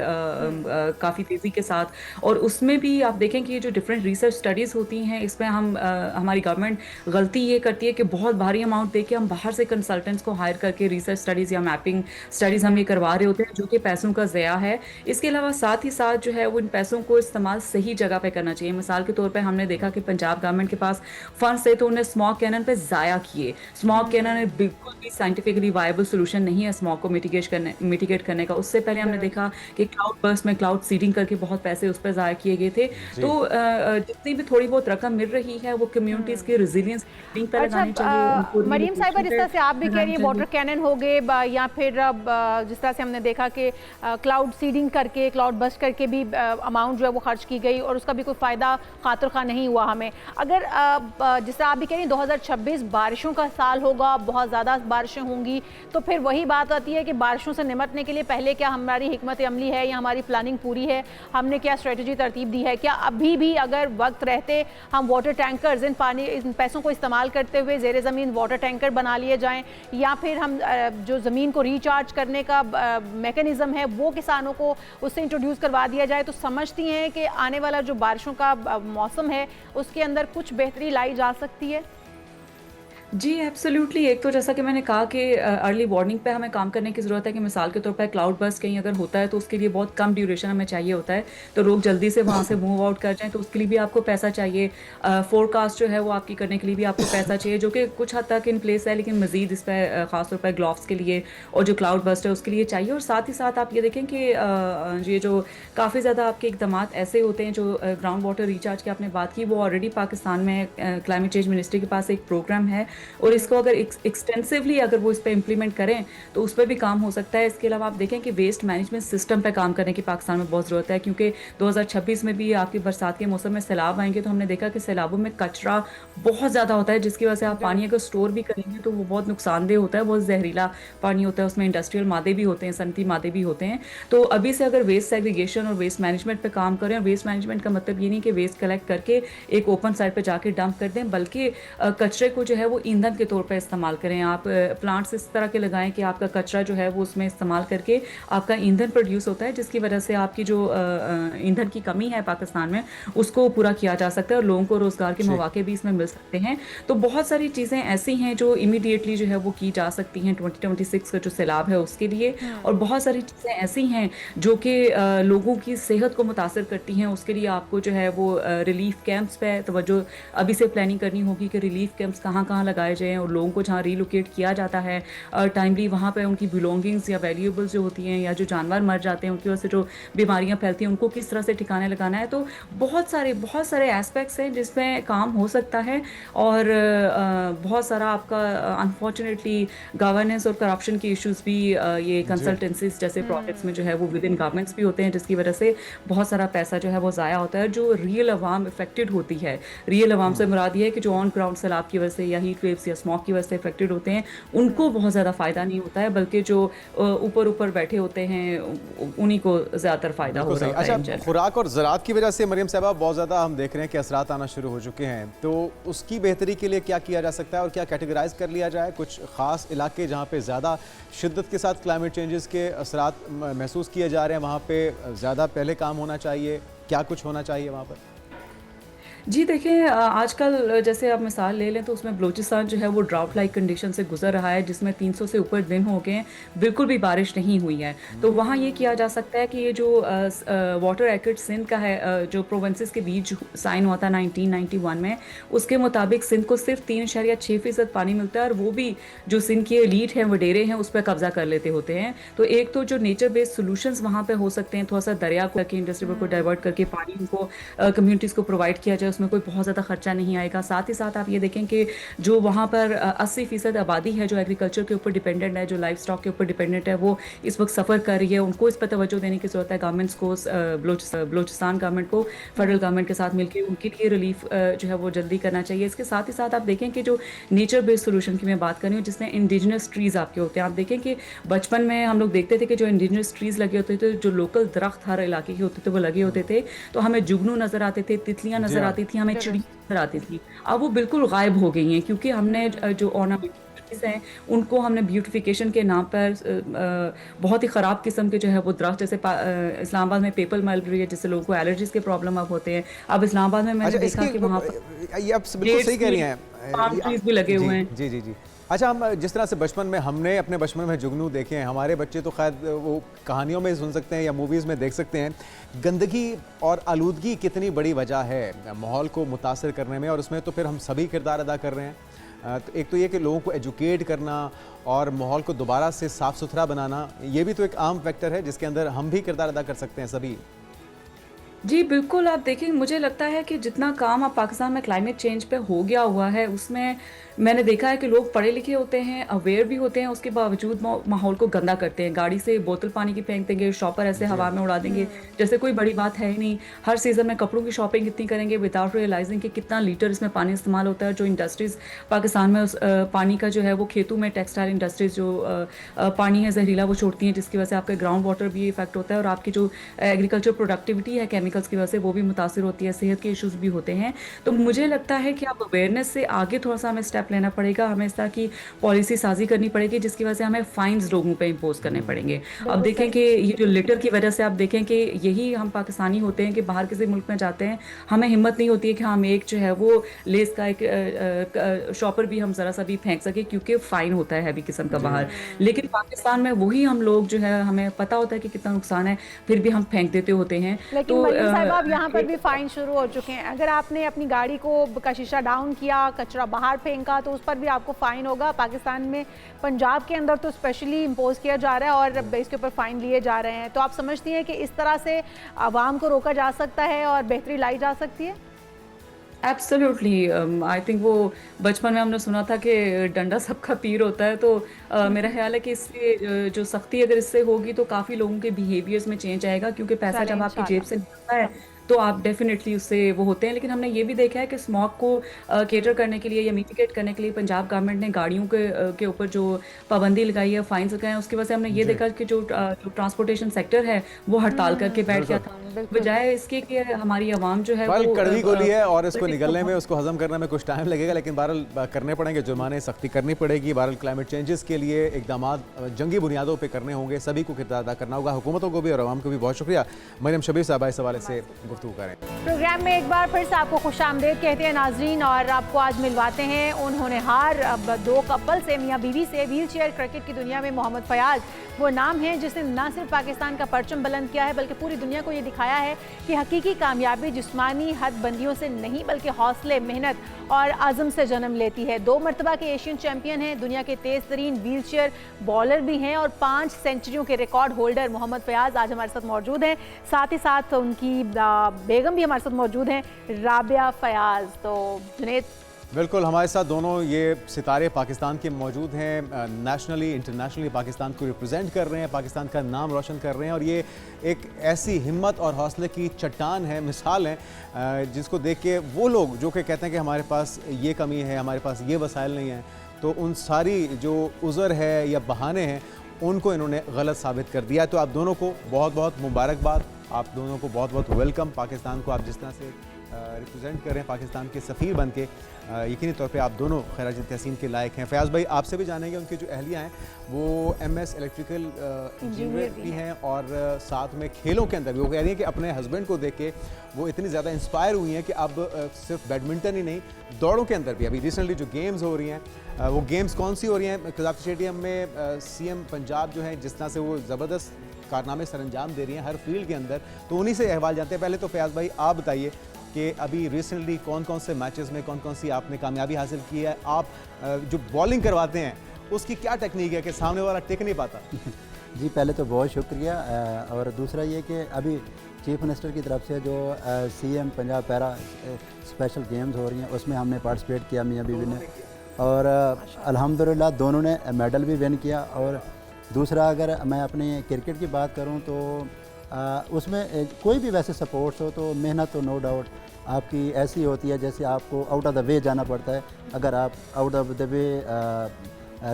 काफ़ी तेज़ी के साथ। और उसमें भी आप देखें कि ये जो डिफरेंट रिसर्च स्टडीज़ होती हैं, इसमें हमारी गवर्नमेंट गलती ये करती है कि बहुत भारी अमाउंट दे के हम बाहर से कंसल्टेंट्स को हायर करके रिसर्च स्टडीज़ या मैपिंग स्टडीज़ हम ये करवा रहे होते हैं, जो कि पैसों का ज़या है। इसके अलावा साथ ही साथ जो है वो इन पैसों को इस्तेमाल सही जगह पे करना चाहिए। मिसाल के तौर पे हमने देखा कि पंजाब गवर्नमेंट के पास फंड्स थे तो उन्हें स्मॉग कैनन पे ज़ाया किए। स्मॉग कैनन बिल्कुल भी साइंटिफिकली वायबल सोल्यूशन नहीं है स्मॉग को मिटिगेट करने का। उससे पहले हमने देखा कि क्लाउड बर्स्ट में क्लाउड सीडिंग करके बहुत पैसे उस पर ज़ाया किए गए थे। तो जितनी भी थोड़ी बहुत रकम मिल रही है वो कम्युनिटीज़ के रेजिलियंस पर लगानी चाहिए। मरीम साहिबा, जिस तरह से आप भी कह रही हैं वाटर कैनन हो गए, या फिर जिस तरह से हमने देखा कि क्लाउड सीडिंग करके, क्लाउड बस्ट करके भी अमाउंट जो है वो खर्च की गई और उसका भी कोई फ़ायदा खातिर खा नहीं हुआ हमें। अगर जिस तरह आप भी कह रही हैं 2026 बारिशों का साल होगा, बहुत ज़्यादा बारिशें होंगी, तो फिर वही बात आती है कि बारिशों से निमटने के लिए पहले क्या हमारी हिकमत अमली है या हमारी प्लानिंग पूरी है, हमने क्या स्ट्रेटजी तरतीब दी है? क्या अभी भी अगर वक्त रहते हम वाटर टैंकर्स, इन पैसों को इस्तेमाल करते हुए ज़ेरे ज़मीन वाटर टैंकर बना लिए जाएं, या फिर हम जो ज़मीन को रिचार्ज करने का मैकेनिज़्म है वो किसानों को उससे इंट्रोड्यूस करवा दिया जाए, तो समझती हैं कि आने वाला जो बारिशों का मौसम है उसके अंदर कुछ बेहतरी लाई जा सकती है? जी एब्सोल्युटली। एक तो जैसा कि मैंने कहा कि अर्ली वार्निंग पे हमें काम करने की ज़रूरत है कि मिसाल के तौर पर क्लाउड बर्स्ट कहीं अगर होता है तो उसके लिए बहुत कम ड्यूरेशन हमें चाहिए होता है, तो लोग जल्दी से वहाँ से मूव आउट कर जाएं, तो उसके लिए भी आपको पैसा चाहिए। फोरकास्ट जो है वो आपकी करने के लिए भी आपको पैसा चाहिए, जो कि कुछ हद तक इन प्लेस है, लेकिन मज़ीद इस पर ख़ासतौर पर ग्लोव्स के लिए और जो क्लाउड बर्स्ट है उसके लिए चाहिए। और साथ ही साथ आप ये देखें कि ये जो काफ़ी ज़्यादा आपके इकदाम ऐसे होते हैं, जो ग्राउंड वाटर रिचार्ज की आपने बात की, वो ऑलरेडी पाकिस्तान में क्लाइमेट चेंज मिनिस्ट्री के पास एक प्रोग्राम है, और इसको अगर एक्सटेंसिवली अगर वो इस पर इम्प्लीमेंट करें तो उस पर भी काम हो सकता है। इसके अलावा आप देखें कि वेस्ट मैनेजमेंट सिस्टम पे काम करने की पाकिस्तान में बहुत ज़रूरत है, क्योंकि 2026 में भी आपकी बरसात के मौसम में सैलाब आएंगे, तो हमने देखा कि सैलाबों में कचरा बहुत ज़्यादा होता है, जिसकी वजह से आप पानी अगर स्टोर भी करेंगे तो वो बहुत नुकसानदेह होता है, बहुत जहरीला पानी होता है, उसमें इंडस्ट्रियल मादे भी होते हैं, सनती मादे भी होते हैं। तो अभी से अगर वेस्ट सेग्रीगेशन और वेस्ट मैनेजमेंट पर काम करें, और वेस्ट मैनेजमेंट का मतलब ये नहीं कि वेस्ट कलेक्ट करके एक ओपन साइड पर जाके डंप कर दें, बल्कि कचरे को जो है वो ईंधन के तौर पर इस्तेमाल करें। आप प्लांट्स इस तरह के लगाएं कि आपका कचरा जो है वो उसमें इस्तेमाल करके आपका ईंधन प्रोड्यूस होता है, जिसकी वजह से आपकी जो ईंधन की कमी है पाकिस्तान में उसको पूरा किया जा सकता है और लोगों को रोज़गार के मौके भी इसमें मिल सकते हैं। तो बहुत सारी चीज़ें ऐसी हैं जो इमीडिएटली जो है वो की जा सकती हैं 2026 का जो सैलाब है उसके लिए, और बहुत सारी चीज़ें ऐसी हैं जो कि लोगों की सेहत को मुतासर करती हैं। उसके लिए आपको जो है वो रिलीफ कैंप्स पे तवज्जो अभी से प्लानिंग करनी होगी कि रिलीफ कैंप्स कहाँ कहाँ लगाए जाएँ, और लोगों को जहाँ रीलोकेट किया जाता है टाइमली वहाँ पे उनकी बिलोंगिंग्स या वैल्यूएबल्स जो होती हैं, या जो जानवर मर जाते हैं उनकी वजह से जो बीमारियाँ फैलती हैं, उनको किस तरह से ठिकाने लगाना है। तो बहुत सारे एस्पेक्ट्स हैं जिसमें काम हो सकता है, और बहुत सारा आपका अनफॉर्चुनेटली गवर्नेंस और करप्शन के इश्यूज भी ये कंसल्टेंसीज जैसे प्रोजेक्ट्स में जो है वो विद इन गवर्नमेंट्स भी होते हैं, जिसकी वजह से बहुत सारा पैसा जो है वो ज़ाया होता है, जो रियल अवाम इफेक्टेड होती है। रियल अवाम से मुराद ये है कि जो ऑन ग्राउंड सैलाब की वजह से या हीट वेव्स या स्मॉग की वजह से इफेक्टेड होते हैं उनको बहुत ज़्यादा फ़ायदा नहीं होता है, बल्कि जो ऊपर ऊपर बैठे होते हैं उन्हीं को ज़्यादातर फ़ायदा हो रहा है। अच्छा, खुराक और ज़राअत की वजह से मरियम साहबा बहुत ज़्यादा हम देख रहे हैं कि असरात आना शुरू हो चुके हैं, तो उसकी बेहतरी के लिए क्या किया जा सकता है और क्या कैटेगराइज कर लिया जाए? कुछ ख़ास इलाके जहाँ पे ज़्यादा शिद्दत के साथ क्लाइमेट चेंजेस के असरात महसूस किए जा रहे हैं, वहाँ पे ज़्यादा पहले काम होना चाहिए, क्या कुछ होना चाहिए वहाँ पर? जी देखिए, आजकल जैसे आप मिसाल ले लें तो उसमें बलूचिस्तान जो है वो ड्राउट लाइक कंडीशन से गुजर रहा है, जिसमें 300 से ऊपर दिन हो गए हैं, बिल्कुल भी बारिश नहीं हुई है। तो वहाँ ये किया जा सकता है कि ये जो वाटर एक्ट सिंध का है, जो प्रोविंसेस के बीच साइन हुआ था 1991 में, उसके मुताबिक सिंध को सिर्फ 3.6% पानी मिलता है, और वो भी जो सिंध की एलीट हैं, वडेरे हैं, उस पर कब्जा कर लेते होते हैं। तो एक तो जो नेचर बेस्ड सोल्यूशंस वहाँ पे हो सकते हैं, थोड़ा सा दरिया को इंडस्ट्री को डाइवर्ट करके पानी उनको कम्युनिटीज़ को प्रोवाइड किया जाए, उसमें कोई बहुत ज़्यादा खर्चा नहीं आएगा। साथ ही साथ आप ये देखें कि जो वहाँ पर 80% आबादी है जो एग्रीकल्चर के ऊपर डिपेंडेंट है, जो लाइफ स्टॉक के ऊपर डिपेंडेंट है, वो इस वक्त सफ़र कर रही है। उनको इस पर तवज्जो देने की ज़रूरत है, गवर्नमेंट्स को, बलूचिस्तान गवर्नमेंट को फेडरल गवर्नमेंट के साथ मिलकर उनके लिए रिलीफ जो है वो जल्दी करना चाहिए। इसके साथ ही साथ आप देखें कि जो नेचर बेस्ड सोल्यूशन की मैं बात कर रही हूँ, जिसमें इंडिजिनस ट्रीज़ आपके होते हैं। आप देखें कि बचपन में हम लोग देखते थे कि जो इंडिजिनस ट्रीज़ लगे होते थे, जो लोकल दरख्त हर इलाके के होते थे, वो लगे होते थे, तो हमें जुगनू नज़र आते थे, तितलियाँ नज़र आती थी, हमें चिड़िया नज़र आती थी। अब वो बिल्कुल गायब हो गई हैं, क्योंकि हमने जो ऑर्नामेंटल्स हैं उनको हमने ब्यूटिफिकेशन के नाम पर बहुत ही ख़राब किस्म के जो है वो दरख्त, जैसे इस्लामाबाद में पेपल मलबरी है, जिससे लोगों को एलर्जीज के प्रॉब्लम अब होते हैं। अब इस्लामाबाद में मैंने देखा कि वहाँ पर ये आप बिल्कुल सही कह रही हैं, पाम ट्रीज भी लगे हुए हैं। जी जी जी। अच्छा, हम जिस तरह से बचपन में हमने अपने बचपन में जुगनू देखे हैं, हमारे बच्चे तो खैर वो कहानियों में सुन सकते हैं या मूवीज़ में देख सकते हैं। गंदगी और आलूदगी कितनी बड़ी वजह है माहौल को मुतासर करने में, और उसमें तो फिर हम सभी किरदार अदा कर रहे हैं। तो एक तो ये कि लोगों को एजुकेट करना और माहौल को दोबारा से साफ़ सुथरा बनाना, ये भी तो एक आम फैक्टर है जिसके अंदर हम भी किरदार अदा कर सकते हैं सभी। जी बिल्कुल, आप देखिए, मुझे लगता है कि जितना काम अब पाकिस्तान में क्लाइमेट चेंज पे हो गया हुआ है, उसमें मैंने देखा है कि लोग पढ़े लिखे होते हैं, अवेयर भी होते हैं, उसके बावजूद माहौल को गंदा करते हैं। गाड़ी से बोतल पानी की फेंक देंगे, शॉपर ऐसे हवा में उड़ा देंगे जैसे कोई बड़ी बात है ही नहीं। हर सीज़न में कपड़ों की शॉपिंग कितनी करेंगे विदाउट रियलाइजिंग कि कितना लीटर इसमें पानी इस्तेमाल होता है। जो इंडस्ट्रीज़ पाकिस्तान में उस पानी का जो है वो खेतों में टेक्सटाइल इंडस्ट्रीज़ जो पानी है जहरीला वो छोड़ती हैं, जिसकी वजह से आपके ग्राउंड वाटर भी इफेक्ट होता है, और आपकी जो एग्रीकल्चर प्रोडक्टिविटी है केमिकल्स की वजह से वो भी मुतासिर होती है, सेहत के इश्यूज भी होते हैं। तो मुझे लगता है कि अब अवेयरनेस से आगे थोड़ा सा हमें स्टेप लेना पड़ेगा, हमें इस तरह की पॉलिसी साजी करनी पड़ेगी जिसकी वजह से हमें फाइन्स लोगों पे इम्पोज करने पड़ेंगे। अब देखें कि ये जो लिटर की वजह से आप देखें कि यही हम पाकिस्तानी होते हैं कि बाहर किसी मुल्क में जाते हैं, हमें हिम्मत नहीं होती है कि हम एक जो है वो लेस का एक शॉपर भी हम ज़रा सा भी फेंक सके, क्योंकि फ़ाइन होता है हैवी किस्म का बाहर। लेकिन पाकिस्तान में वही हम लोग जो है, हमें पता होता है कि कितना नुकसान है, फिर भी हम फेंक देते होते हैं। लेकिन मरीम साहब, अब यहाँ पर भी फाइन शुरू हो चुके हैं। अगर आपने अपनी गाड़ी का शीशा डाउन किया, कचरा बाहर फेंका, तो उस पर भी आपको फाइन होगा। पाकिस्तान में पंजाब के अंदर तो स्पेशली इम्पोज किया जा रहा है और इसके ऊपर फाइन लिए जा रहे हैं। तो आप समझती हैं कि इस तरह से आवाम को रोका जा सकता है और बेहतरी लाई जा सकती है? एब्सोल्युटली, आई थिंक वो बचपन में हमने सुना था कि डंडा सबका पीर होता है। तो मेरा ख्याल है कि इससे जो सख्ती अगर इससे होगी तो काफ़ी लोगों के बिहेवियर्स में चेंज आएगा, क्योंकि पैसा जब आपकी जेब से निकलता है तो आप डेफिनेटली उससे वो होते हैं। लेकिन हमने ये भी देखा है कि स्मॉग को केटर करने के लिए या मिटिगेट करने के लिए पंजाब गवर्नमेंट ने गाड़ियों के ऊपर जो पाबंदी लगाई है, फाइन्स लगाए हैं, उसकी वजह से हमने ये देखा कि जो ट्रांसपोर्टेशन सेक्टर है वो हड़ताल करके बैठ गया था, बजाय इसके कि हमारी आवाम जो है वो कड़वी गोली है और इसको निगलने में, उसको हजम करने में कुछ टाइम लगेगा, लेकिन बहरहाल करने पड़ेंगे, जुर्माने सख्ती करनी पड़ेगी। बहरहाल क्लाइमेट चेंजेस के लिए इकदाम जंगी बुनियादों पर करने होंगे, सभी को किरदार अदा करना होगा, हुकूमतों को भी और आवाम को भी। बहुत शुक्रिया मरियम शबीर साहबा इस हवाले से गुफ्तगू करें। प्रोग्राम में एक बार फिर से आपको खुशामदीद कहते हैं नाजरीन, और आपको आज मिलवाते हैं उन होनहार अब दो कपल से, मियाँ बीवी से। व्हील चेयर क्रिकेट की दुनिया में मोहम्मद फयाज वो नाम है जिसने न सिर्फ पाकिस्तान का परचम बुलंद किया है, बल्कि पूरी दुनिया को ये दिखाया है कि हकीकी कामयाबी जिस्मानी हदबंदियों से नहीं बल्कि हौसले, मेहनत और आज़म से जन्म लेती है। 2 मरतबा के एशियन चैंपियन हैं, दुनिया के तेज़ तरीन व्हील चेयर बॉलर भी हैं और 5 सेंचुरियों के रिकॉर्ड होल्डर मोहम्मद फयाज आज हमारे साथ मौजूद हैं। साथ ही साथ उनकी बेगम भी हमारे साथ मौजूद हैं, राबिया फयाज। तो जुनेद, बिल्कुल, हमारे साथ दोनों ये सितारे पाकिस्तान के मौजूद हैं, नेशनली इंटरनेशनली पाकिस्तान को रिप्रेजेंट कर रहे हैं, पाकिस्तान का नाम रोशन कर रहे हैं और ये एक ऐसी हिम्मत और हौसले की चट्टान है, मिसाल है, जिसको देख के वो लोग जो कि कहते हैं कि हमारे पास ये कमी है, हमारे पास ये वसाइल नहीं है, तो उन सारी जो उज़र है या बहाने हैं उनको इन्होंने गलत साबित कर दिया। तो आप दोनों को बहुत बहुत मुबारकबाद, आप दोनों को बहुत बहुत वेलकम। पाकिस्तान को आप जिस तरह से रिप्रेजेंट कर रहे हैं पाकिस्तान के सफ़ीर बन के, यकीनी तौर पे आप दोनों खैराज तहसीन के लायक हैं। फयाज़ भाई, आपसे भी जानेंगे उनकी जो अहलिया हैं वो MS इलेक्ट्रिकल इंजीनियर भी हैं और साथ में खेलों के अंदर भी वो कह रही हैं कि अपने हस्बैंड को देख के वो इतनी ज़्यादा इंस्पायर हुई हैं कि अब सिर्फ बैडमिंटन ही नहीं, दौड़ों के अंदर भी अभी रिसेंटली जो गेम्स हो रही हैं वो गेम्स कौन सी हो रही हैं? कज़ाक़ स्टेडियम में CM पंजाब जो है जिस तरह से वो ज़बरदस्त कारनामे सर अंजाम दे रही हैं हर फील्ड के अंदर, तो उन्हीं से अहवाल जानते हैं। पहले तो फयाज़ भाई आप बताइए कि अभी रिसेंटली कौन कौन से मैचेस में कौन कौन सी आपने कामयाबी हासिल की है? आप जो बॉलिंग करवाते हैं उसकी क्या टेक्निक है कि सामने वाला टिक नहीं पाता? जी, पहले तो बहुत शुक्रिया। और दूसरा ये कि अभी चीफ मिनिस्टर की तरफ से जो CM Punjab para special games हो रही हैं उसमें हमने पार्टिसिपेट किया, मियाँ बीवी ने, और अल्हम्दुलिल्लाह दोनों ने मेडल भी विन किया। और दूसरा, अगर मैं अपनी क्रिकेट की बात करूं तो उसमें कोई भी वैसे स्पोर्ट्स हो तो मेहनत तो नो डाउट आपकी ऐसी होती है जैसे आपको आउट ऑफ द वे जाना पड़ता है। अगर आप out of the way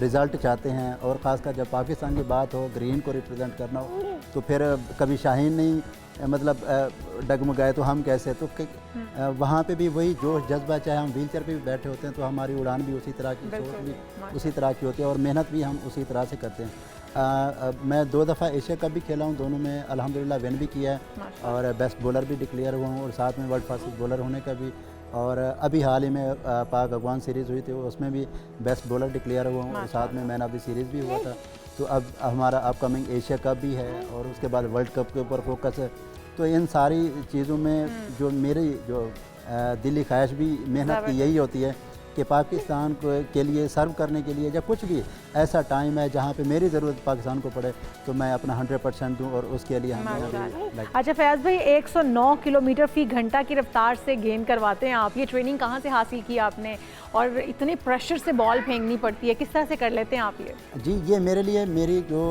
result चाहते हैं और ख़ासकर जब पाकिस्तान की बात हो, ग्रीन को रिप्रेजेंट करना हो, तो फिर कभी शाहीन नहीं मतलब डगमगाए तो हम कैसे, तो वहाँ पे भी वही जोश जज्बा, चाहे हम व्हील चेयर पर भी बैठे होते हैं तो हमारी उड़ान भी उसी तरह की, सोच भी उसी तरह की होती है और मेहनत भी हम उसी तरह से करते हैं। मैं 2 दफ़ा एशिया कप भी खेला हूँ, दोनों में अल्हम्दुलिल्लाह विन भी किया है और बेस्ट बॉलर भी डिक्लेयर हुआ हूँ और साथ में वर्ल्ड फास्टेस्ट बॉलर होने का भी। और अभी हाल ही में पाक अफगान सीरीज़ हुई थी, उसमें भी बेस्ट बॉलर डिक्लेयर हुआ हूँ और साथ में मैन ऑफ द सीरीज़ भी हुआ था। तो अब हमारा अपकमिंग एशिया कप भी है और उसके बाद वर्ल्ड कप के ऊपर फोकस है। तो इन सारी चीज़ों में जो मेरी जो दिली ख्वाहिश भी मेहनत की यही होती है कि पाकिस्तान को के लिए सर्व करने के लिए, या कुछ भी ऐसा टाइम है जहाँ पे मेरी ज़रूरत पाकिस्तान को पड़े तो मैं अपना 100% दूँ और उसके लिए हमें। अच्छा फयाज़ भाई, 109 किलोमीटर फ़ी घंटा की रफ्तार से गेम करवाते हैं आप, ये ट्रेनिंग कहाँ से हासिल की आपने और इतने प्रेशर से बॉल फेंकनी पड़ती है, किस तरह से कर लेते हैं आप ये? जी, ये मेरे लिए मेरी जो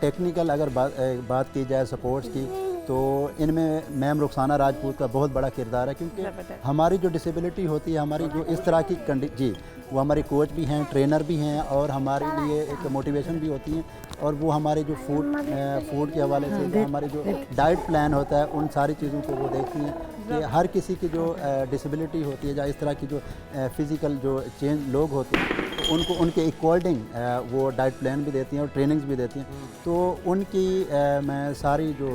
टेक्निकल अगर बात की जाए स्पोर्ट्स की, तो इनमें मैम रुखसाना राजपूत का बहुत बड़ा किरदार है, क्योंकि हमारी जो डिसेबिलिटी होती है, हमारी जो इस तरह की जी, वो हमारे कोच भी हैं, ट्रेनर भी हैं और हमारे लिए एक मोटिवेशन भी होती हैं। और वो हमारे जो फूड के हवाले से जो हमारे जो डाइट प्लान होता है, उन सारी चीज़ों को वो देखती हैं कि हर किसी की जो डिसेबिलिटी होती है या इस तरह की जो फिज़िकल जो चेंज लोग होते हैं, तो उनको उनके अकॉर्डिंग वो डाइट प्लान भी देती हैं और ट्रेनिंग्स भी देती हैं। तो उनकी मैं सारी जो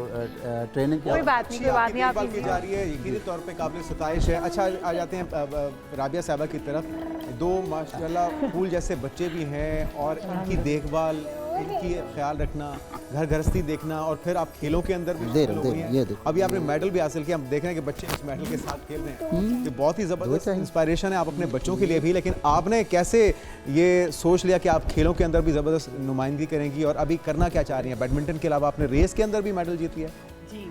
ट्रेनिंग कोई बात नहीं आप की जा रही है, यकीनी तौर पे काबिल सताइश है। अच्छा, आ जाते हैं राबिया साहबा की तरफ। 2 माशाल्लाह फूल जैसे बच्चे भी हैं और इनकी देखभाल, इनकी ख्याल रखना, घर गृहस्थी देखना और फिर आप खेलों के अंदर भी हैं। अभी आपने मेडल भी हासिल किया, हम देख रहे हैं कि बच्चे इस मेडल के साथ खेल रहे हैं, तो बहुत ही ज़बरदस्त इंस्पायरेशन है आप अपने बच्चों के लिए भी। लेकिन आपने कैसे ये सोच लिया कि आप खेलों के अंदर भी ज़बरदस्त नुमाइंदगी करेंगी और अभी करना क्या चाह रही हैं? बैडमिंटन के अलावा आपने रेस के अंदर भी मेडल जीती है। जी,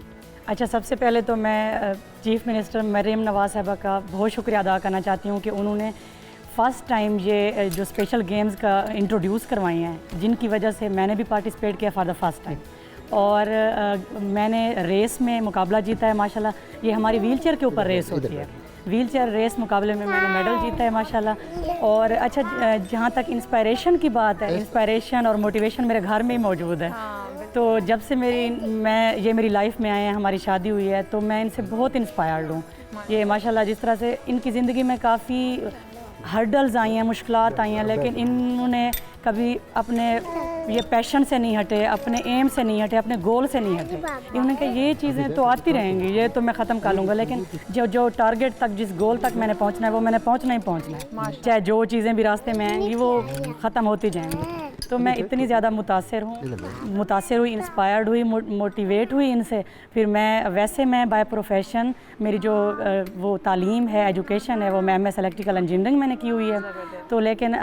अच्छा, सबसे पहले तो मैं चीफ मिनिस्टर मरियम नवाज़ साहबा का बहुत शुक्रिया अदा करना चाहती हूँ कि उन्होंने फ़र्स्ट टाइम ये जो स्पेशल गेम्स का इंट्रोड्यूस करवाई हैं, जिनकी वजह से मैंने भी पार्टिसिपेट किया फॉर द फर्स्ट टाइम और मैंने रेस में मुकाबला जीता है माशाल्लाह। ये हमारी व्हीलचेयर के ऊपर रेस होती है, व्हीलचेयर रेस मुकाबले में मैंने मेडल जीता है माशाल्लाह। और अच्छा, जहाँ तक इंस्पायरेशन की बात है, इंस्पायरेशन और मोटिवेशन मेरे घर में ही मौजूद है। तो जब से ये मेरी लाइफ में आए हैं, हमारी शादी हुई है, तो मैं इनसे बहुत इंस्पायर्ड हूँ। ये माशाल्लाह जिस तरह से इनकी ज़िंदगी में काफ़ी हर्डल्स आई हैं, मुश्किलात आई हैं, लेकिन इन्होंने कभी अपने ये पैशन से नहीं हटे, अपने एम से नहीं हटे, अपने गोल से नहीं हटे। इन्होंने कहा ये चीज़ें तो आती रहेंगी, ये तो मैं ख़त्म कर लूँगा, लेकिन जो टारगेट तक, जिस गोल तक मैंने पहुँचना है, वो मैंने पहुँचना ही पहुँचना है, चाहे जो चीज़ें भी रास्ते में आएंगी वो ख़त्म होती जाएंगी। तो मैं इतनी ज़्यादा मुतासिर हुई, इंस्पायर्ड हुई, मोटिवेट हुई इनसे। फिर मैं बाय प्रोफेशन, मेरी जो वो तालीम है, एजुकेशन है, वो मैं MS इलेक्ट्रिकल इंजीनियरिंग मैंने की हुई है। तो लेकिन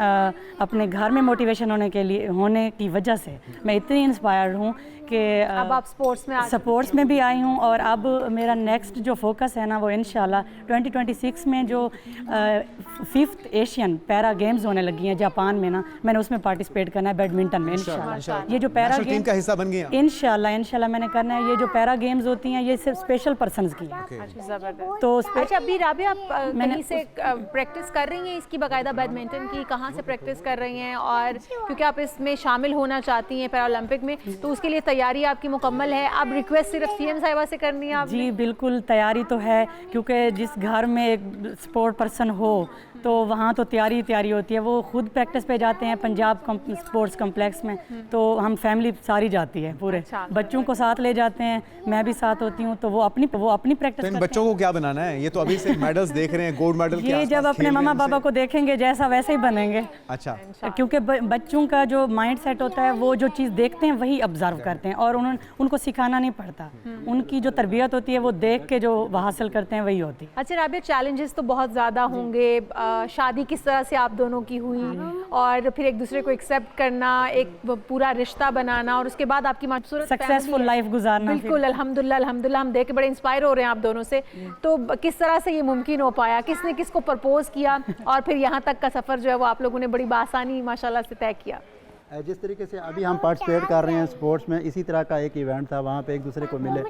अपने घर में मोटिवेशन होने की वजह से मैं इतनी इंस्पायर्ड हूँ कि अब आप स्पोर्ट्स में स्पोर्ट्स में भी आई हूँ और अब मेरा नेक्स्ट जो फोकस है ना वो इंशाल्लाह 2026 में जो 5th एशियन पैरा गेम्स होने लगी हैं जापान में ना, मैंने उसमें पार्टिसिपेट करना है बैडमिंटन में इंशाल्लाह। ये जो पैरा टीम का हिस्सा बन गई हैं। इंशाल्लाह मैंने करना है। ये जो पैरा गेम्स होती हैं ये सिर्फ स्पेशल पर्सन्स की हैं। जबरदस्त। तो अच्छा अभी राबिया आप कहीं से प्रैक्टिस कर रही हैं इसकी बाकायदा बैडमिंटन की, कहाँ से प्रैक्टिस कर रही हैं? और क्योंकि आप इसमें शामिल होना चाहती हैं पैरा ओलंपिक में, तो उसके लिए तैयारी आपकी मुकम्मल है? अब रिक्वेस्ट सिर्फ सीएम साहिबा से करनी है आपने? जी बिल्कुल तैयारी तो है, क्योंकि जिस घर में एक स्पोर्ट पर्सन हो तो वहाँ तो तैयारी होती है। वो खुद प्रैक्टिस पे जाते हैं पंजाब स्पोर्ट्स कॉम्प्लेक्स में, तो हम फैमिली सारी जाती है पूरे। अच्छा। बच्चों को साथ ले जाते हैं, मैं भी साथ होती हूँ, तो वो अपनी प्रैक्टिस तो इन करते बच्चों को क्या बनाना है? ये तो अभी से मेडल्स देख रहे हैं, गोल्ड मेडल हैं। ये जब अपने मम्मा पापा को देखेंगे जैसा वैसे ही बनेंगे। अच्छा, क्योंकि बच्चों का जो माइंड सेट होता है वो जो चीज़ देखते हैं वही ऑब्जर्व करते हैं और उनको सिखाना नहीं पड़ता। उनकी जो तरबियत होती है वो देख के जो हासिल करते हैं वही होती है। अच्छा राबिया, चैलेंजेस तो बहुत ज़्यादा होंगे। शादी किस तरह से आप दोनों की हुई और फिर एक दूसरे को एक्सेप्ट करना, एक पूरा रिश्ता बनाना और उसके बाद आपकी खूबसूरत सक्सेसफुल लाइफ गुजारना। बिल्कुल, अल्हम्दुलिल्लाह हम देख के बड़े इंस्पायर हो रहे हैं आप दोनों से। तो किस तरह से ये मुमकिन हो पाया? किसने किसको प्रपोज किया और फिर यहाँ तक का सफ़र जो है वो आप लोगों ने बड़ी बासानी माशाल्लाह से तय किया? जिस तरीके से अभी हम पार्टिसिपेट कर रहे हैं स्पोर्ट्स में, इसी तरह का एक इवेंट था, वहाँ पे एक दूसरे को मिले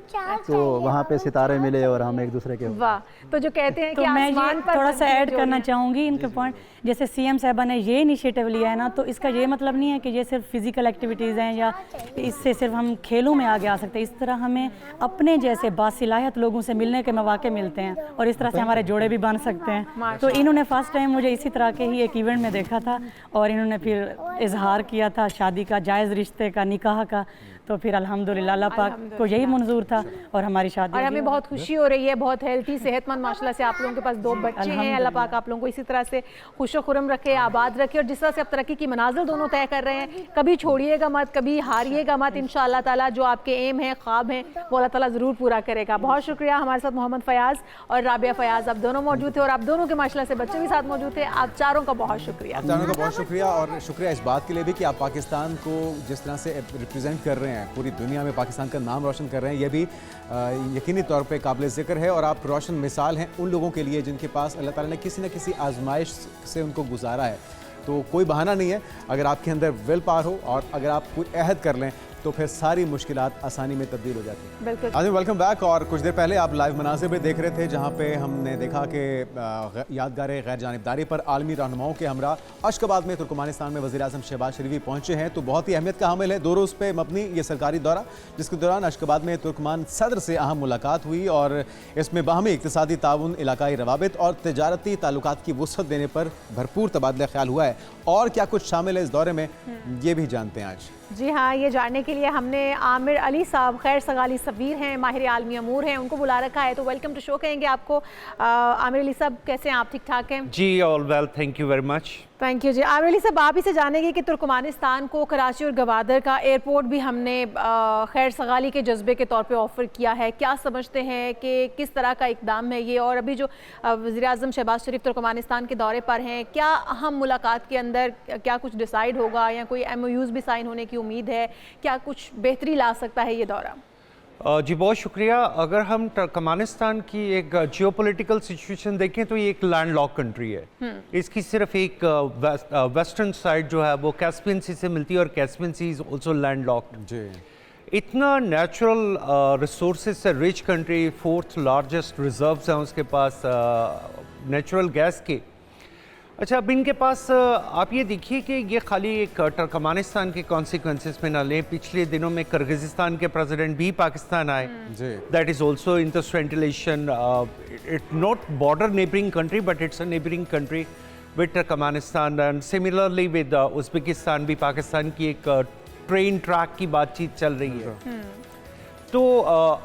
तो वहाँ पे सितारे मिले और हम एक दूसरे के। वाह, तो जो कहते हैं तो कि मैं आसमान ये पर थोड़ा सा ऐड करना जोड़ी। चाहूँगी इनके पॉइंट। जैसे सीएम साहबा ने ये इनिशिएटिव लिया है ना, तो इसका ये मतलब नहीं है कि ये सिर्फ फिजिकल एक्टिविटीज़ हैं या इससे सिर्फ हम खेलों में आगे आ सकते हैं। इस तरह हमें अपने जैसे बासिलाहियत लोगों से मिलने के मौके मिलते हैं और इस तरह से हमारे जोड़े भी बन सकते हैं। तो इन्होंने फर्स्ट टाइम मुझे इसी तरह के ही एक इवेंट में देखा था और इन्होंने फिर इजहार किया था शादी का, जायज़ रिश्ते का, निकाह का। तो फिर अल्हम्दुलिल्लाह अल्लाह पाक को यही मंजूर था और हमारी शादी और हमें बहुत खुशी हो रही है, बहुत हेल्थी सेहतमंद माशाल्लाह से आप लोगों के पास 2 बच्चे हैं। अल्लाह पाक आप लोगों को इसी तरह से खुश खुरम रखे, आबाद रखे और जिस तरह से आप तरक्की की मनाजिल दोनों तय कर रहे हैं, कभी छोड़िएगा मत, कभी हारिएगा मत। इंशाअल्लाह ताला जो आपके एम हैं, ख्वाब हैं, वो अल्लाह ताला ज़रूर पूरा करेगा। बहुत शुक्रिया। हमारे साथ मोहम्मद फयाज़ और राबिया फयाज़ आप दोनों मौजूद थे और आप दोनों के माशाल्लाह से बच्चे भी साथ मौजूद थे। आप चारों का बहुत शुक्रिया। आप चारों का बहुत शुक्रिया और शुक्रिया इस बात के लिए भी कि आप पाकिस्तान को जिस तरह से रिप्रेजेंट कर रहे हैं, पूरी दुनिया में पाकिस्तान का नाम रोशन कर रहे हैं, ये भी यकीनी तौर पे काबिल ज़िक्र है। और आप रोशन मिसाल हैं उन लोगों के लिए जिनके पास अल्लाह ताला ने किसी न किसी आजमाइश से उनको गुजारा है। तो कोई बहाना नहीं है, अगर आपके अंदर विल पावर हो और अगर आप कोई अहद कर लें तो फिर सारी मुश्किलात आसानी में तब्दील हो जाती हैं। बिल्कुल। आज वेलकम बैक। और कुछ देर पहले आप लाइव मनाज़िर में देख रहे थे जहां पे हमने देखा कि यादगार गैर जानिबदारी पर आलमी रहनुमाओं के हमरा अशकाबाद में तुर्कमानिस्तान में वज़ीर आज़म शहबाज शरीफ पहुंचे हैं। तो बहुत ही अहमियत का हामिल है, 2 रोज़ पे मबनी ये सरकारी दौरा, जिसके दौरान अशकाबाद में तुर्कमान सदर से अहम मुलाकात हुई और इसमें बाहमी इक़्तिसादी ताउन, इलाकाई रवाबित और तजारती ताल्लुकात की वुसअत देने पर भरपूर तबादला ख्याल हुआ है। और क्या कुछ शामिल है इस दौरे में, ये भी जानते हैं आज। जी हाँ, ये जानने के लिए हमने आमिर अली साहब, खैर सगाली सफ़ीर हैं, माहिर आलमी अमूर हैं, उनको बुला रखा है। तो वेलकम टू शो कहेंगे आपको। आमिर अली साहब कैसे हैं आप? ठीक ठाक हैं जी? All well, thank you very much. Thank you जी। आमिर अली साहब, आप ही से जानेंगे कि तुर्कमानिस्तान को कराची और गवादर का एयरपोर्ट भी हमने खैर सगाली के जज्बे के तौर पे ऑफ़र किया है। क्या समझते हैं कि किस तरह का इकदाम है ये? और अभी जो वज़ीर आज़म शहबाज शरीफ तुर्कमानिस्तान के दौरे पर हैं, क्या अहम मुलाकात के अंदर क्या कुछ डिसाइड होगा या कोई MOUs भी साइन होने की उम्मीद है? क्या कुछ बेहतरी ला सकता है ये दौरा? जी बहुत शुक्रिया। अगर हम तुर्कमानिस्तान की एक जियोपॉलिटिकल सिचुएशन देखें तो ये एक लैंड लॉक कंट्री है। इसकी सिर्फ एक वेस्टर्न साइड जो है वो कैस्पियन सी से मिलती है और Caspian sea is also land locked. जी, इतना नेचुरल रिसोर्सेज से rich country, 4th largest reserves हैं उसके पास नेचुरल गैस के। अच्छा, अब इनके पास आप ये देखिए कि ये खाली एक तुर्कमानिस्तान के कॉन्सिक्वेंसेस में ना लें। पिछले दिनों में किर्गिज़स्तान के प्रेसिडेंट भी पाकिस्तान आए। दैट इज़ ऑल्सो इंटरस्टेंटिलेशन। It not border neighbouring country but it's a neighbouring country with Turkmenistan. And similarly with Uzbekistan भी पाकिस्तान की एक ट्रेन ट्रैक की बातचीत चल रही है। तो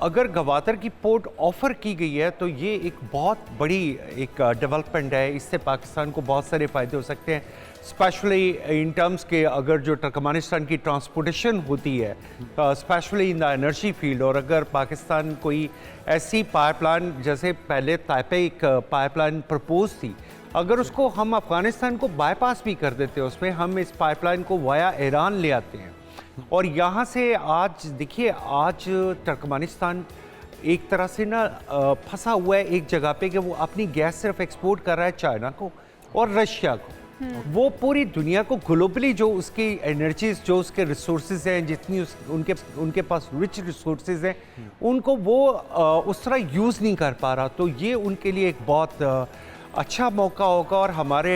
अगर गवादर की पोर्ट ऑफ़र की गई है तो ये एक बहुत बड़ी एक डेवलपमेंट है। इससे पाकिस्तान को बहुत सारे फ़ायदे हो सकते हैं, स्पेशली इन टर्म्स के अगर जो तुर्कमानिस्तान की ट्रांसपोर्टेशन होती है, specially in the energy field. और अगर पाकिस्तान कोई ऐसी पाइपलाइन, जैसे पहले ताइपे एक पाइपलाइन प्रपोज थी, अगर उसको हम अफ़गानिस्तान को बाईपास भी कर देते हैं, उसमें हम इस पाइपलाइन को वाया ईरान ले आते हैं और यहाँ से आज देखिए, आज तुर्कमेनिस्तान एक तरह से ना फंसा हुआ है एक जगह पे कि वो अपनी गैस सिर्फ एक्सपोर्ट कर रहा है चाइना को और रशिया को। वो पूरी दुनिया को ग्लोबली जो उसकी एनर्जीज, जो उसके रिसोर्सेज हैं, जितनी उनके पास रिच रिसोर्सेज हैं, उनको वो उस तरह यूज़ नहीं कर पा रहा। तो ये उनके लिए एक बहुत अच्छा मौका होगा। और हमारे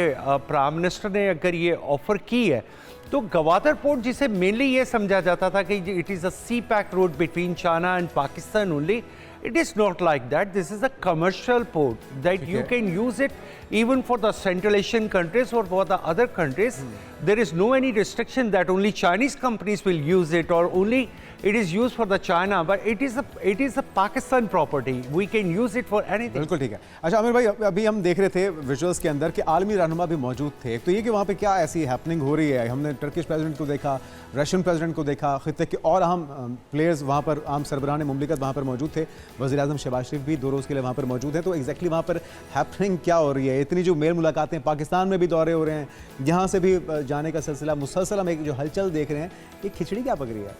प्राइम मिनिस्टर ने अगर ये ऑफ़र की है तो गवादर पोर्ट, जिसे मेनली ये समझा जाता था कि it is a CPEC road between China and Pakistan only, it is not like that. This is a commercial port that you can use it even for the Central Asian countries or for the other countries. There is no any restriction that only Chinese companies will use it or only it is used for the China, but it is a Pakistan property. We can use it for anything. बिल्कुल ठीक है। अच्छा आमिर भाई, अभी हम देख रहे थे विजुअल्स के अंदर कि आलमी रहनुमा भी मौजूद थे। तो ये कि वहाँ पे क्या ऐसी हैपनिंग हो रही है? हमने टर्किश प्रेसिडेंट को देखा, रशियन प्रेसिडेंट को देखा, खित्ते के और अहम प्लेयर्स वहाँ पर, आम सरबराह मुमलिकत वहाँ पर मौजूद थे। वज़ीर-ए-आज़म शहबाज शरीफ भी 2 रोज़ के लिए वहाँ पर मौजूद हैं। तो एग्जैक्टली वहाँ पर हैपनिंग क्या हो रही है? इतनी जो मेल मुलाकातें, पाकिस्तान में भी दौरे हो रहे हैं, यहाँ से भी जाने का सिलसिला मुसलसल, हम एक जो हलचल देख रहे हैं, ये खिचड़ी क्या पक रही है?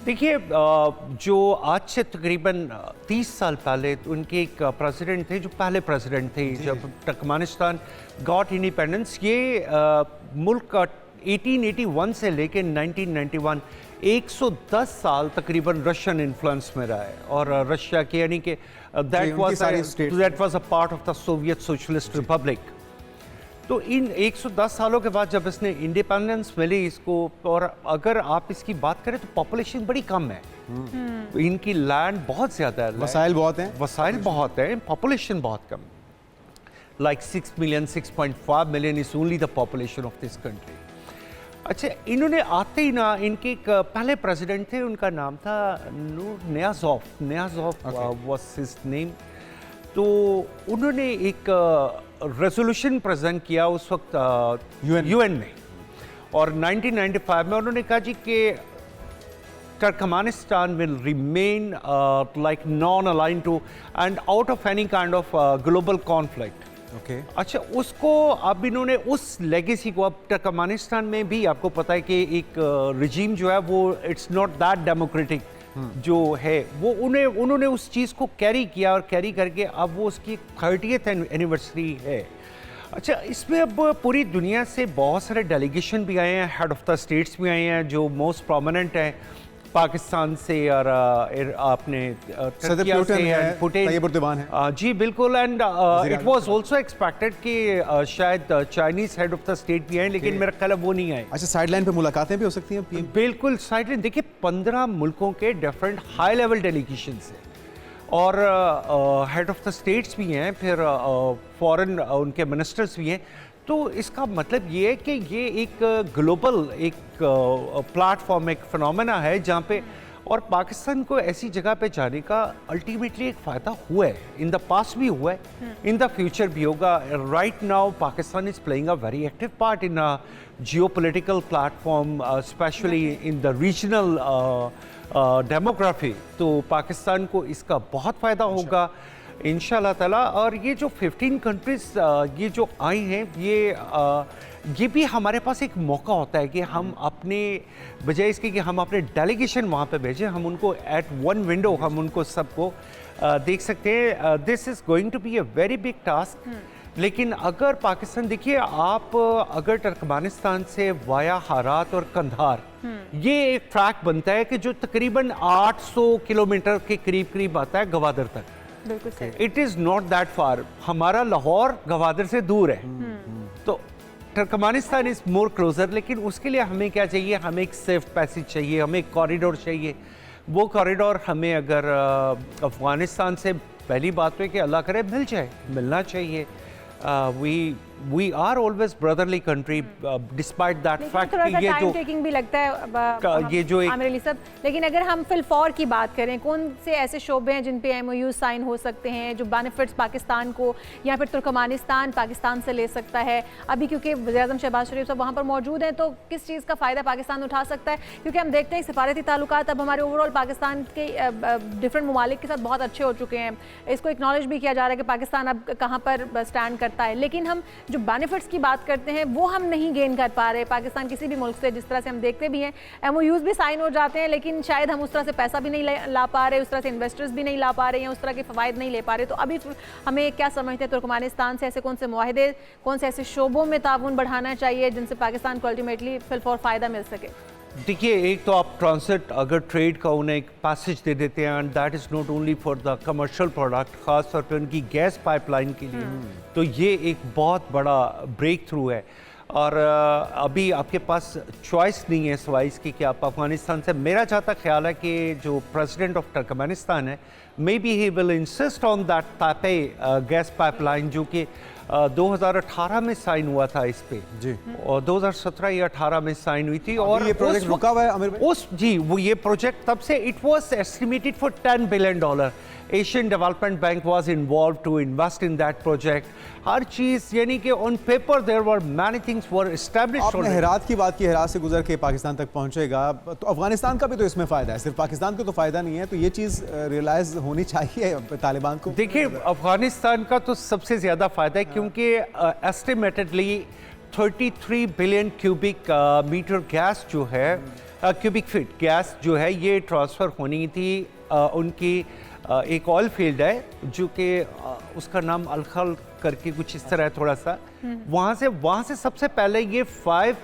देखिए, जो आज से तकरीबन 30 साल पहले उनके एक प्रेसिडेंट थे, जो पहले प्रेसिडेंट थे जब तुर्कमेनिस्तान गॉट इंडिपेंडेंस। ये मुल्क 1881 से लेकर 1991 110 साल तकरीबन रशियन इन्फ्लुएंस में रहा है। और रशिया के यानी कि that was a part of the Soviet socialist Republic. तो इन 110 सालों के बाद जब इसने इंडिपेंडेंस मिली इसको, और अगर आप इसकी बात करें तो पॉपुलेशन बड़ी कम है। इनकी लैंड बहुत ज़्यादा है, वसाइल बहुत हैं, पॉपुलेशन बहुत कम। Like 6 million, 6.5 million is only the population of this country. अच्छा, इन्होंने आते ही ना, इनके एक पहले प्रेसिडेंट थे, उनका नाम था न्याज़ोव वाज हिज नेम। तो उन्होंने एक रेजोल्यूशन प्रेजेंट किया उस वक्त यूएन में, और 1995 में उन्होंने कहा जी कि Turkmenistan will remain like non align to and out of any kind of global conflict. अच्छा, उसको अब इन्होंने उस लेगेसी को, अब तुर्कमेनिस्तान में भी आपको पता है कि एक रिजीम जो है वो इट्स नॉट दैट डेमोक्रेटिक जो है, वो उन्होंने उस चीज़ को कैरी किया, और कैरी करके अब वो उसकी 30th एनिवर्सरी है। अच्छा, इसमें अब पूरी दुनिया से बहुत सारे डेलीगेशन भी आए हैं, हेड ऑफ द स्टेट्स भी आए हैं, जो मोस्ट प्रोमिनेंट हैं पाकिस्तान से, और आपने जी बिल्कुल। And it was also expected कि शायद Chinese head of the state भी आए, लेकिन मेरा ख्याल वो नहीं आए। अच्छा, साइडलाइन पे मुलाकातें भी हो सकती हैं? बिल्कुल साइडलाइन। देखिए, 15 मुल्कों के डिफरेंट हाई लेवल डेलीगेशन है, और हेड ऑफ द स्टेट्स भी हैं, फिर फॉरेन उनके मिनिस्टर्स भी हैं। तो इसका मतलब ये है कि ये एक ग्लोबल एक प्लेटफॉर्म, एक फिनोमेना है जहाँ पे, और पाकिस्तान को ऐसी जगह पे जाने का अल्टीमेटली एक फ़ायदा हुआ है। इन द पास्ट भी हुआ है, इन द फ्यूचर भी होगा। Right now Pakistan is playing a very active part in a geopolitical platform, specially in the regional demography. तो पाकिस्तान को इसका बहुत फ़ायदा होगा इंशाल्लाह ताला। और ये जो 15 कंट्रीज ये जो आई हैं, ये भी हमारे पास एक मौका होता है कि हम अपने, बजाय इसके कि हम अपने डेलीगेशन वहाँ पे भेजें, हम उनको एट वन विंडो हम उनको सबको देख सकते हैं। This is going to be a very big task. लेकिन अगर पाकिस्तान, देखिए आप अगर तुर्कमेनिस्तान से वाया हारात और कंधार, ये एक ट्रैक बनता है कि जो तकरीबन 800 किलोमीटर के करीब आता है गवादर तक। It is not that far. हमारा लाहौर गवादर से दूर है, तो तुर्कमेनिस्तान इज़ मोर क्लोजर। लेकिन उसके लिए हमें क्या चाहिए? हमें एक सेफ पैसेज चाहिए, हमें एक कॉरिडोर चाहिए। वो कॉरिडोर हमें अगर अफ़गानिस्तान से, पहली बात तो है कि अल्लाह करे मिल जाए, मिलना चाहिए। we are always brotherly country despite that fact कि ये जो टेकिंग भी लगता है ये जो आमिर अली साहब। लेकिन अगर हम फिलफौर की बात करें, कौन से ऐसे शोबे हैं जिन पे MOU साइन हो सकते हैं, जो बेनिफिट्स पाकिस्तान को या फिर तुर्कमेनिस्तान पाकिस्तान से ले सकता है? अभी क्योंकि वज़ीर-ए-आज़म शहबाज शरीफ साहब वहाँ पर मौजूद हैं, तो किस चीज़ का फ़ायदा पाकिस्तान उठा सकता है? क्योंकि हम देखते हैं सफारती ताल्लुकात अब हमारे ओवरऑल पाकिस्तान के डिफरेंट ममालिक के साथ बहुत अच्छे हो चुके हैं। इसको एक्नॉलेज भी किया जा रहा है कि पाकिस्तान अब कहाँ पर स्टैंड करता है। लेकिन हम जो बेनिफिट्स की बात करते हैं वो हम नहीं गेन कर पा रहे। पाकिस्तान किसी भी मुल्क से, जिस तरह से हम देखते भी हैं MOUs भी साइन हो जाते हैं, लेकिन शायद हम उस तरह से पैसा भी नहीं ला पा रहे, उस तरह से इन्वेस्टर्स भी नहीं ला पा रहे हैं, उस तरह के फ़वाइद नहीं ले पा रहे। तो अभी हमें क्या समझते हैं तुर्कमानिस्तान से ऐसे कौन से मुआहदे, कौन से ऐसे शोबों में ताउन बढ़ाना चाहिए जिनसे पाकिस्तान को अल्टीमेटली फिलफॉर फ़ायदा मिल सके? देखिए, एक तो आप ट्रांसिट अगर ट्रेड का उन्हें एक पैसेज दे देते हैं, and that is not only for the commercial product, खास तौर पे उनकी गैस पाइपलाइन के लिए, तो ये एक बहुत बड़ा ब्रेक थ्रू है। और अभी आपके पास चॉइस नहीं है सिवाय इसकी कि आप अफगानिस्तान से, मेरा जहाँ तक ख्याल है कि जो प्रेसिडेंट ऑफ तुर्कमेनिस्तान है, may be he will insist on that तापे गैस पाइपलाइन, जो कि 2018 में साइन हुआ था इस पे जी, और 2017 या 18 में साइन हुई थी। और ये प्रोजेक्ट रुका हुआ है आमिर भाई? वो ये प्रोजेक्ट तब से it was estimated for $10 billion. Asian development bank was involve to invest in that project. हर चीज, यानी कि on paper there were many things were established. आपने हेरात की बात की, हेरात से गुजर के पाकिस्तान तक पहुंचेगा, तो अफगानिस्तान का भी तो इसमें फ़ायदा है, सिर्फ पाकिस्तान को तो फ़ायदा नहीं है, तो ये चीज़ रियलाइज़ होनी चाहिए तालिबान को। देखिए, अफगानिस्तान का तो सबसे ज़्यादा फ़ायदा है, क्योंकि एस्टिमेटेडली 33 बिलियन क्यूबिक मीटर गैस जो है, क्यूबिक फीट गैस जो है, ये ट्रांसफ़र होनी थी उनकी एक ऑयल फील्ड है जो कि उसका नाम अलखल करके कुछ इस तरह है थोड़ा सा, वहाँ से सबसे पहले ये 5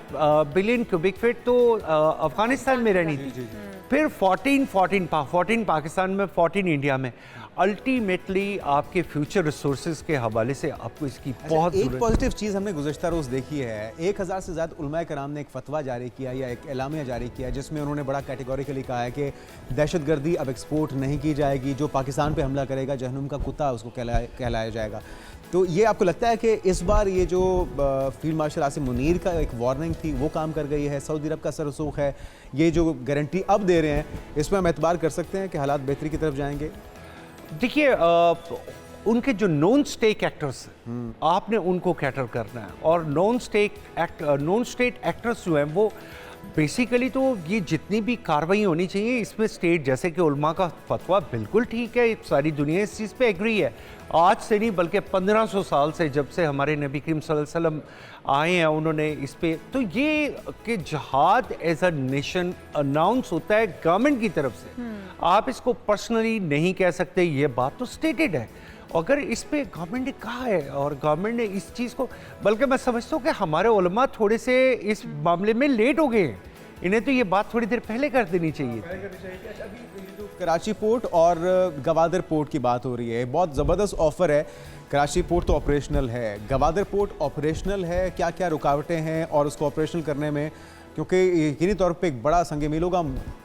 बिलियन क्यूबिक फीट तो अफगानिस्तान में रहनी थी, फिर 14 पाकिस्तान में, 14 इंडिया में। अल्टीमेटली आपके फ्यूचर रिसोर्सेज के हवाले से आपको इसकी बहुत एक पॉजिटिव चीज़ हमने गुज़श्ता रोज़ देखी है, 1000 से ज़्यादा उलमाए कराम ने एक फतवा जारी किया या एक एलामिया जारी किया, जिसमें उन्होंने बड़ा कैटेगोरिकली कहा है कि दहशतगर्दी अब एक्सपोर्ट नहीं की जाएगी, जो पाकिस्तान पे हमला करेगा जहन्नुम का कुत्ता उसको कहलाया जाएगा। तो ये आपको लगता है कि इस बार ये जो फील्ड मार्शल आसिम मुनीर का एक वार्निंग थी वो काम कर गई है? सऊदी अरब का सरसूख है, ये जो गारंटी अब दे रहे हैं, इसमें हम एतबार कर सकते हैं कि हालात बेहतरी की तरफ जाएंगे? देखिए, उनके जो नॉन स्टेट एक्टर्स, आपने उनको कैटर करना है, और नॉन स्टेट एक्टर्स जो हैं वो बेसिकली, तो ये जितनी भी कार्रवाई होनी चाहिए इसमें स्टेट, जैसे कि उलमा का फतवा बिल्कुल ठीक है, सारी दुनिया इस चीज़ पे एग्री है, आज से नहीं बल्कि 1500 साल से, जब से हमारे नबी करीम सल्लल्लाहु अलैहि वसल्लम आए हैं उन्होंने इस पे, तो ये कि जिहाद एज अ नेशन अनाउंस होता है गवर्नमेंट की तरफ से, आप इसको पर्सनली नहीं कह सकते, ये बात तो स्टेटेड है। अगर इस पे गवर्नमेंट ने कहा है और गवर्नमेंट ने इस चीज़ को, बल्कि मैं समझता हूँ कि हमारे उलमा थोड़े से इस मामले में लेट हो गए हैं, इन्हें तो ये बात थोड़ी देर पहले कर देनी चाहिए। कराची पोर्ट और गवादर पोर्ट की बात हो रही है, बहुत ज़बरदस्त ऑफर है। कराची पोर्ट तो ऑपरेशनल है, गवादर पोर्ट ऑपरेशनल है, क्या क्या रुकावटें हैं और उसको ऑपरेशनल करने में, क्योंकि यकीनी तौर पे एक बड़ा संग मीलों का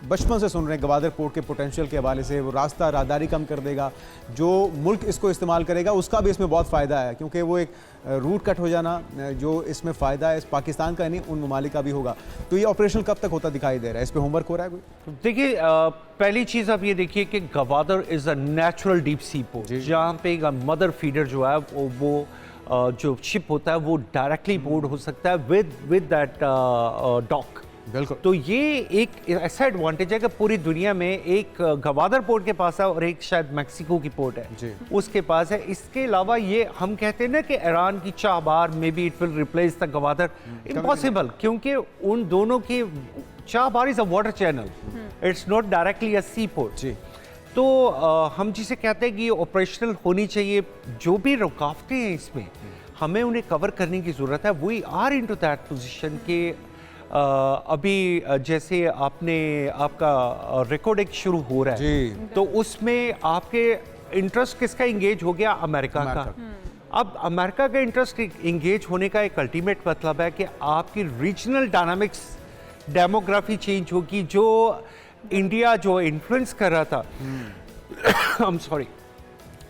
बचपन से सुन रहे हैं गवादर पोर्ट के पोटेंशियल के हवाले से, वो रास्ता राहदारी कम कर देगा, जो मुल्क इसको इस्तेमाल करेगा उसका भी इसमें बहुत फ़ायदा है, क्योंकि वो एक रूट कट हो जाना जो इसमें फ़ायदा है, इस पाकिस्तान का नहीं उन ममालिक का भी होगा। तो ये ऑपरेशनल कब तक होता दिखाई दे रहा है, इस पर होमवर्क हो रहा है कोई? देखिए, पहली चीज़ आप ये देखिए कि Gwadar is a natural deep sea port, जहाँ पे मदर फीडर जो है वो जो शिप होता है वो डायरेक्टली बोर्ड हो सकता है विद दैट डॉक। बिल्कुल। तो ये एक ऐसा एडवांटेज है कि पूरी दुनिया में एक गवादर पोर्ट के पास है और एक शायद मैक्सिको की पोर्ट है जी, उसके उसके पास है। इसके अलावा ये हम कहते हैं ना कि ईरान की Chabahar may be it will replace the Gwadar, impossible, क्योंकि उन दोनों की Chabahar is a water channel, it's not directly a sea port जी। तो हम जिसे कहते हैं कि ऑपरेशनल होनी चाहिए, जो भी रुकावटें हैं इसमें हमें उन्हें कवर करने की ज़रूरत है। We are into that position के अभी जैसे आपका रिकॉर्ड एक शुरू हो रहा है जी, तो उसमें आपके इंटरेस्ट किसका इंगेज हो गया? अमेरिका का। अब अमेरिका का इंटरेस्ट इंगेज होने का एक अल्टीमेट मतलब है कि आपकी रीजनल डायनामिक्स, डेमोग्राफी चेंज होगी। जो इंडिया जो इन्फ्लुएंस कर रहा था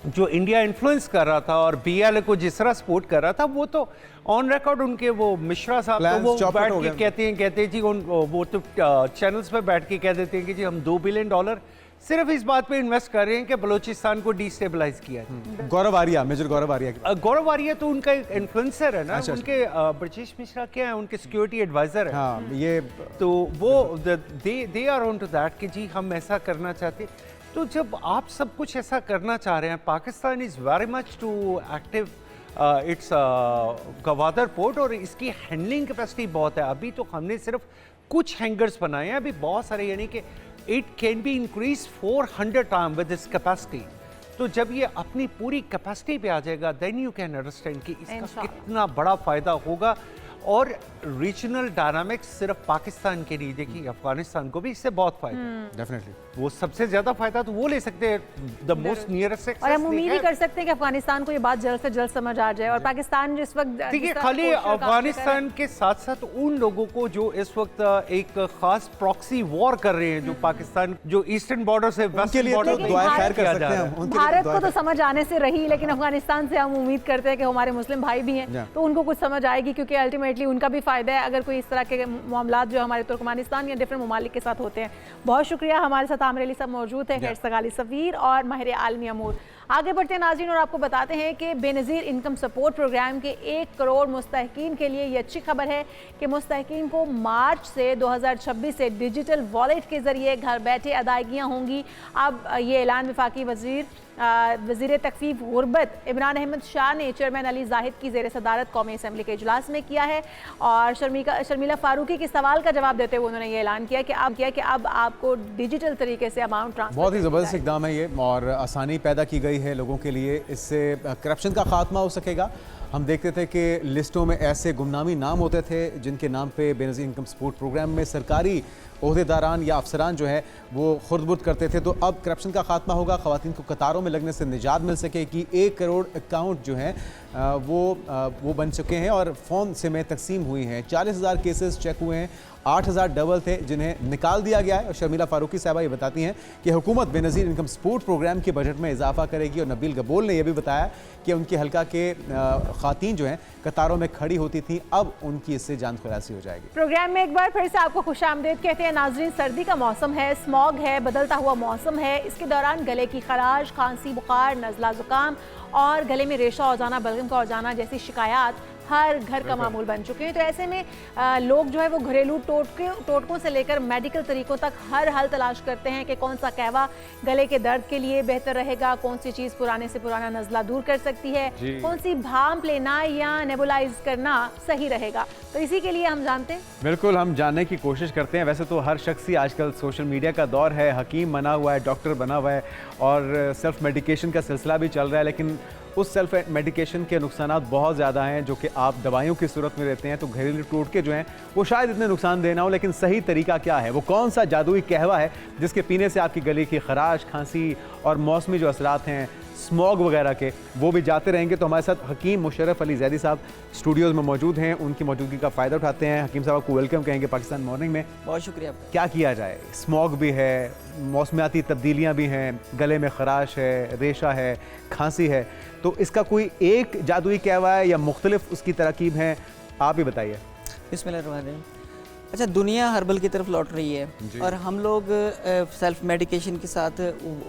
जो इंडिया इन्फ्लुएंस कर रहा था और बीएलए को जिस तरह सपोर्ट कर रहा था, वो तो ऑन रिकॉर्ड उनके वो मिश्रा साहब तो वो बैठ के कहते हैं जी, वो तो चैनल्स पे बैठ के कह देते हैं कि जी हम $2 बिलियन सिर्फ इस बात पे इन्वेस्ट कर रहे हैं कि बलूचिस्तान को डिस्टेबलाइज किया है। गौरव आर्या, मेजर गौरव आर्या तो उनका इन्फ्लुएंसर है ना। अच्छा, उनके ब्रजेश मिश्रा क्या है, उनके सिक्योरिटी एडवाइजर है। हाँ, ये तो वो they are on to that कि जी हम ऐसा करना चाहते। तो जब आप सब कुछ ऐसा करना चाह रहे हैं, Pakistan is very much too active its Gwadar port, और इसकी हैंडलिंग कैपेसिटी बहुत है। अभी तो हमने सिर्फ कुछ हैंगर्स बनाए हैं, अभी बहुत सारे, यानी कि it can be increase 400 time with this capacity. तो जब ये अपनी पूरी कैपेसिटी पे आ जाएगा देन यू कैन अंडरस्टैंड कि इसका कितना बड़ा फ़ायदा होगा। और रीजनल डायनामिक्स सिर्फ पाकिस्तान के नहीं, देखिए अफगानिस्तान को भी इससे बहुत फायदा, डेफिनेटली वो सबसे ज्यादा फायदा तो वो ले सकते हैं, द मोस्ट नियरेस्ट। और हम उम्मीद ही कर सकते हैं कि अफगानिस्तान को ये बात जल्द से जल्द समझ आ जाए। और पाकिस्तान जिस वक्त देखिए खाली अफगानिस्तान के साथ साथ उन लोगों को जो इस वक्त एक खास प्रॉक्सी वॉर कर रहे हैं, जो पाकिस्तान जो ईस्टर्न बॉर्डर से वेस्ट बॉर्डर भारत को तो समझ आने से रही, लेकिन अफगानिस्तान से हम उम्मीद करते हैं कि हमारे मुस्लिम भाई भी हैं तो उनको कुछ समझ आएगी, क्योंकि अल्टीमेटली उनका भी फायदा है अगर कोई इस तरह के मामला जो हमारे तुर्कमानिस्तान या डिफरेंट ममालिक के साथ होते हैं। बहुत शुक्रिया, हमारे साथ आमिर अली साहब मौजूद है, हेड सगाली सफीर और माहिर आलमी अमूर। आगे बढ़ते हैं नाज़रीन और आपको बताते हैं कि बेनज़ीर इनकम सपोर्ट प्रोग्राम के 1 करोड़ मुस्तहिकीन के लिए ये अच्छी खबर है कि मुस्तहिकीन को मार्च से 2026 से डिजिटल वॉलेट के ज़रिए घर बैठे अदायगियाँ होंगी। अब ये ऐलान वफाकी वज़ीर तकफ़ीफ गुरबत इमरान अहमद शाह ने चेयरमैन अली जाहिद की ज़ेर सदारत कौमी असम्बली के इजलास में किया है। और शर्मिला फारूकी के सवाल का जवाब देते हुए उन्होंने ये ऐलान किया कि अब आपको डिजिटल तरीके से अमाउंट ट्रांसफर। बहुत ही ज़बरदस्त इकदाम है ये, और आसानी पैदा की गई है लोगों के लिए, इससे करप्शन का खात्मा हो सकेगा। हम देखते थे कि लिस्टों में ऐसे गुमनामी नाम होते थे जिनके नाम पे बेनज़ीर इनकम सपोर्ट प्रोग्राम में सरकारी ओहदेदारान या अफसरान जो है वो खुर्द-बुर्द करते थे। तो अब करप्शन का खात्मा होगा, ख़वातीन को कतारों में लगने से निजात मिल सके कि 1 करोड़ अकाउंट जो हैं वो बन चुके हैं और फ़ोन से में तकसीम हुई हैं। 40,000 केसेस चेक हुए हैं, 8,000 डबल थे जिन्हें निकाल दिया गया है। और शर्मिला फारूकी साहबा ये बताती हैं कि हुकूमत बेनज़ीर इनकम सपोर्ट प्रोग्राम के बजट में इजाफा करेगी। और नबील गबोल ने यह भी बताया कि उनके हल्का के ख़वातीन जो हैं कतारों में खड़ी होती थी, अब उनकी इससे जान खुलासी हो जाएगी। प्रोग्राम में एक बार फिर से आपको खुशामदीद कहते हैं नाज़रीन। सर्दी का मौसम है, स्मॉग है, बदलता हुआ मौसम है। इसके दौरान गले की खराश, खांसी, बुखार, नज़ला ज़ुकाम और गले में रेशा हो जाना, बलगम का हो जाना जैसी शिकायत हर घर का मामूल बन चुके हैं। तो ऐसे में लोग जो है वो घरेलू टोटकों से लेकर मेडिकल तरीकों तक हर हल तलाश करते हैं कि कौन सा कहवा गले के दर्द के लिए बेहतर रहेगा, कौन सी चीज़ पुराने से पुराना नज़ला दूर कर सकती है, कौन सी भांप लेना या नेबुलाइज करना सही रहेगा। तो इसी के लिए हम जानते हैं, बिल्कुल हम जानने की कोशिश करते हैं। वैसे तो हर शख्स ही आजकल सोशल मीडिया का दौर है, हकीम बना हुआ है, डॉक्टर बना हुआ है और सेल्फ मेडिकेशन का सिलसिला भी चल रहा है, लेकिन उस सेल्फ मेडिकेशन के नुकसानात बहुत ज़्यादा हैं जो कि आप दवाइयों की सूरत में लेते हैं। तो घरेलू टोटके जो हैं वो शायद इतने नुकसान देना हो, लेकिन सही तरीका क्या है, वो कौन सा जादुई कहवा है जिसके पीने से आपकी गले की खराश, खांसी और मौसमी जो असरात हैं स्मॉग वगैरह के वो भी जाते रहेंगे। तो हमारे साथ हकीम मुशर्रफ अली जैदी साहब स्टूडियोज़ में मौजूद हैं, उनकी मौजूदगी का फ़ायदा उठाते हैं। हकीम साहब को वेलकम कहेंगे पाकिस्तान मॉर्निंग में। बहुत शुक्रिया आपका। क्या किया जाए, स्मॉग भी है, मौसमियाती तब्दीलियाँ भी हैं, गले में खराश है, रेशा है, खांसी है, तो इसका कोई एक जादुई कहवा है या मुख्तलिफ उसकी तरकीब हैं, आप ही बताइए। बिस्मिल्लाहिर्रहमानिर्रहीम। अच्छा, दुनिया हर्बल की तरफ लौट रही है और हम लोग सेल्फ मेडिकेशन के साथ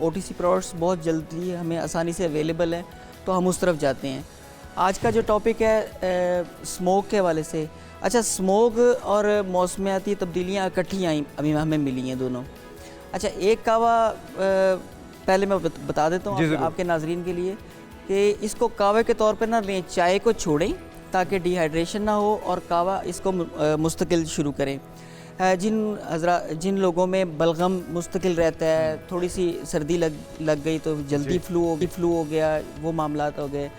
OTC प्रोडक्ट्स बहुत जल्दी हमें आसानी से अवेलेबल हैं, तो हम उस तरफ जाते हैं। आज का जो टॉपिक है स्मोक के हवाले से, अच्छा स्मोक और मौसमियाती तब्दीलियाँ इकट्ठी आई अभी हमें मिली हैं दोनों। अच्छा, एक कहवा पहले मैं बता देता हूँ आपके नाजरीन के लिए कि इसको कहवे के तौर पर ना लें, चाय को छोड़ें ताकि डिहाइड्रेशन ना हो और कहवा इसको मुस्तकिल शुरू करें। जिन लोगों में बलगम मुस्तकिल रहता है, थोड़ी सी सर्दी लग गई तो जल्दी फ्लू हो गया, वो मामलात हो गए,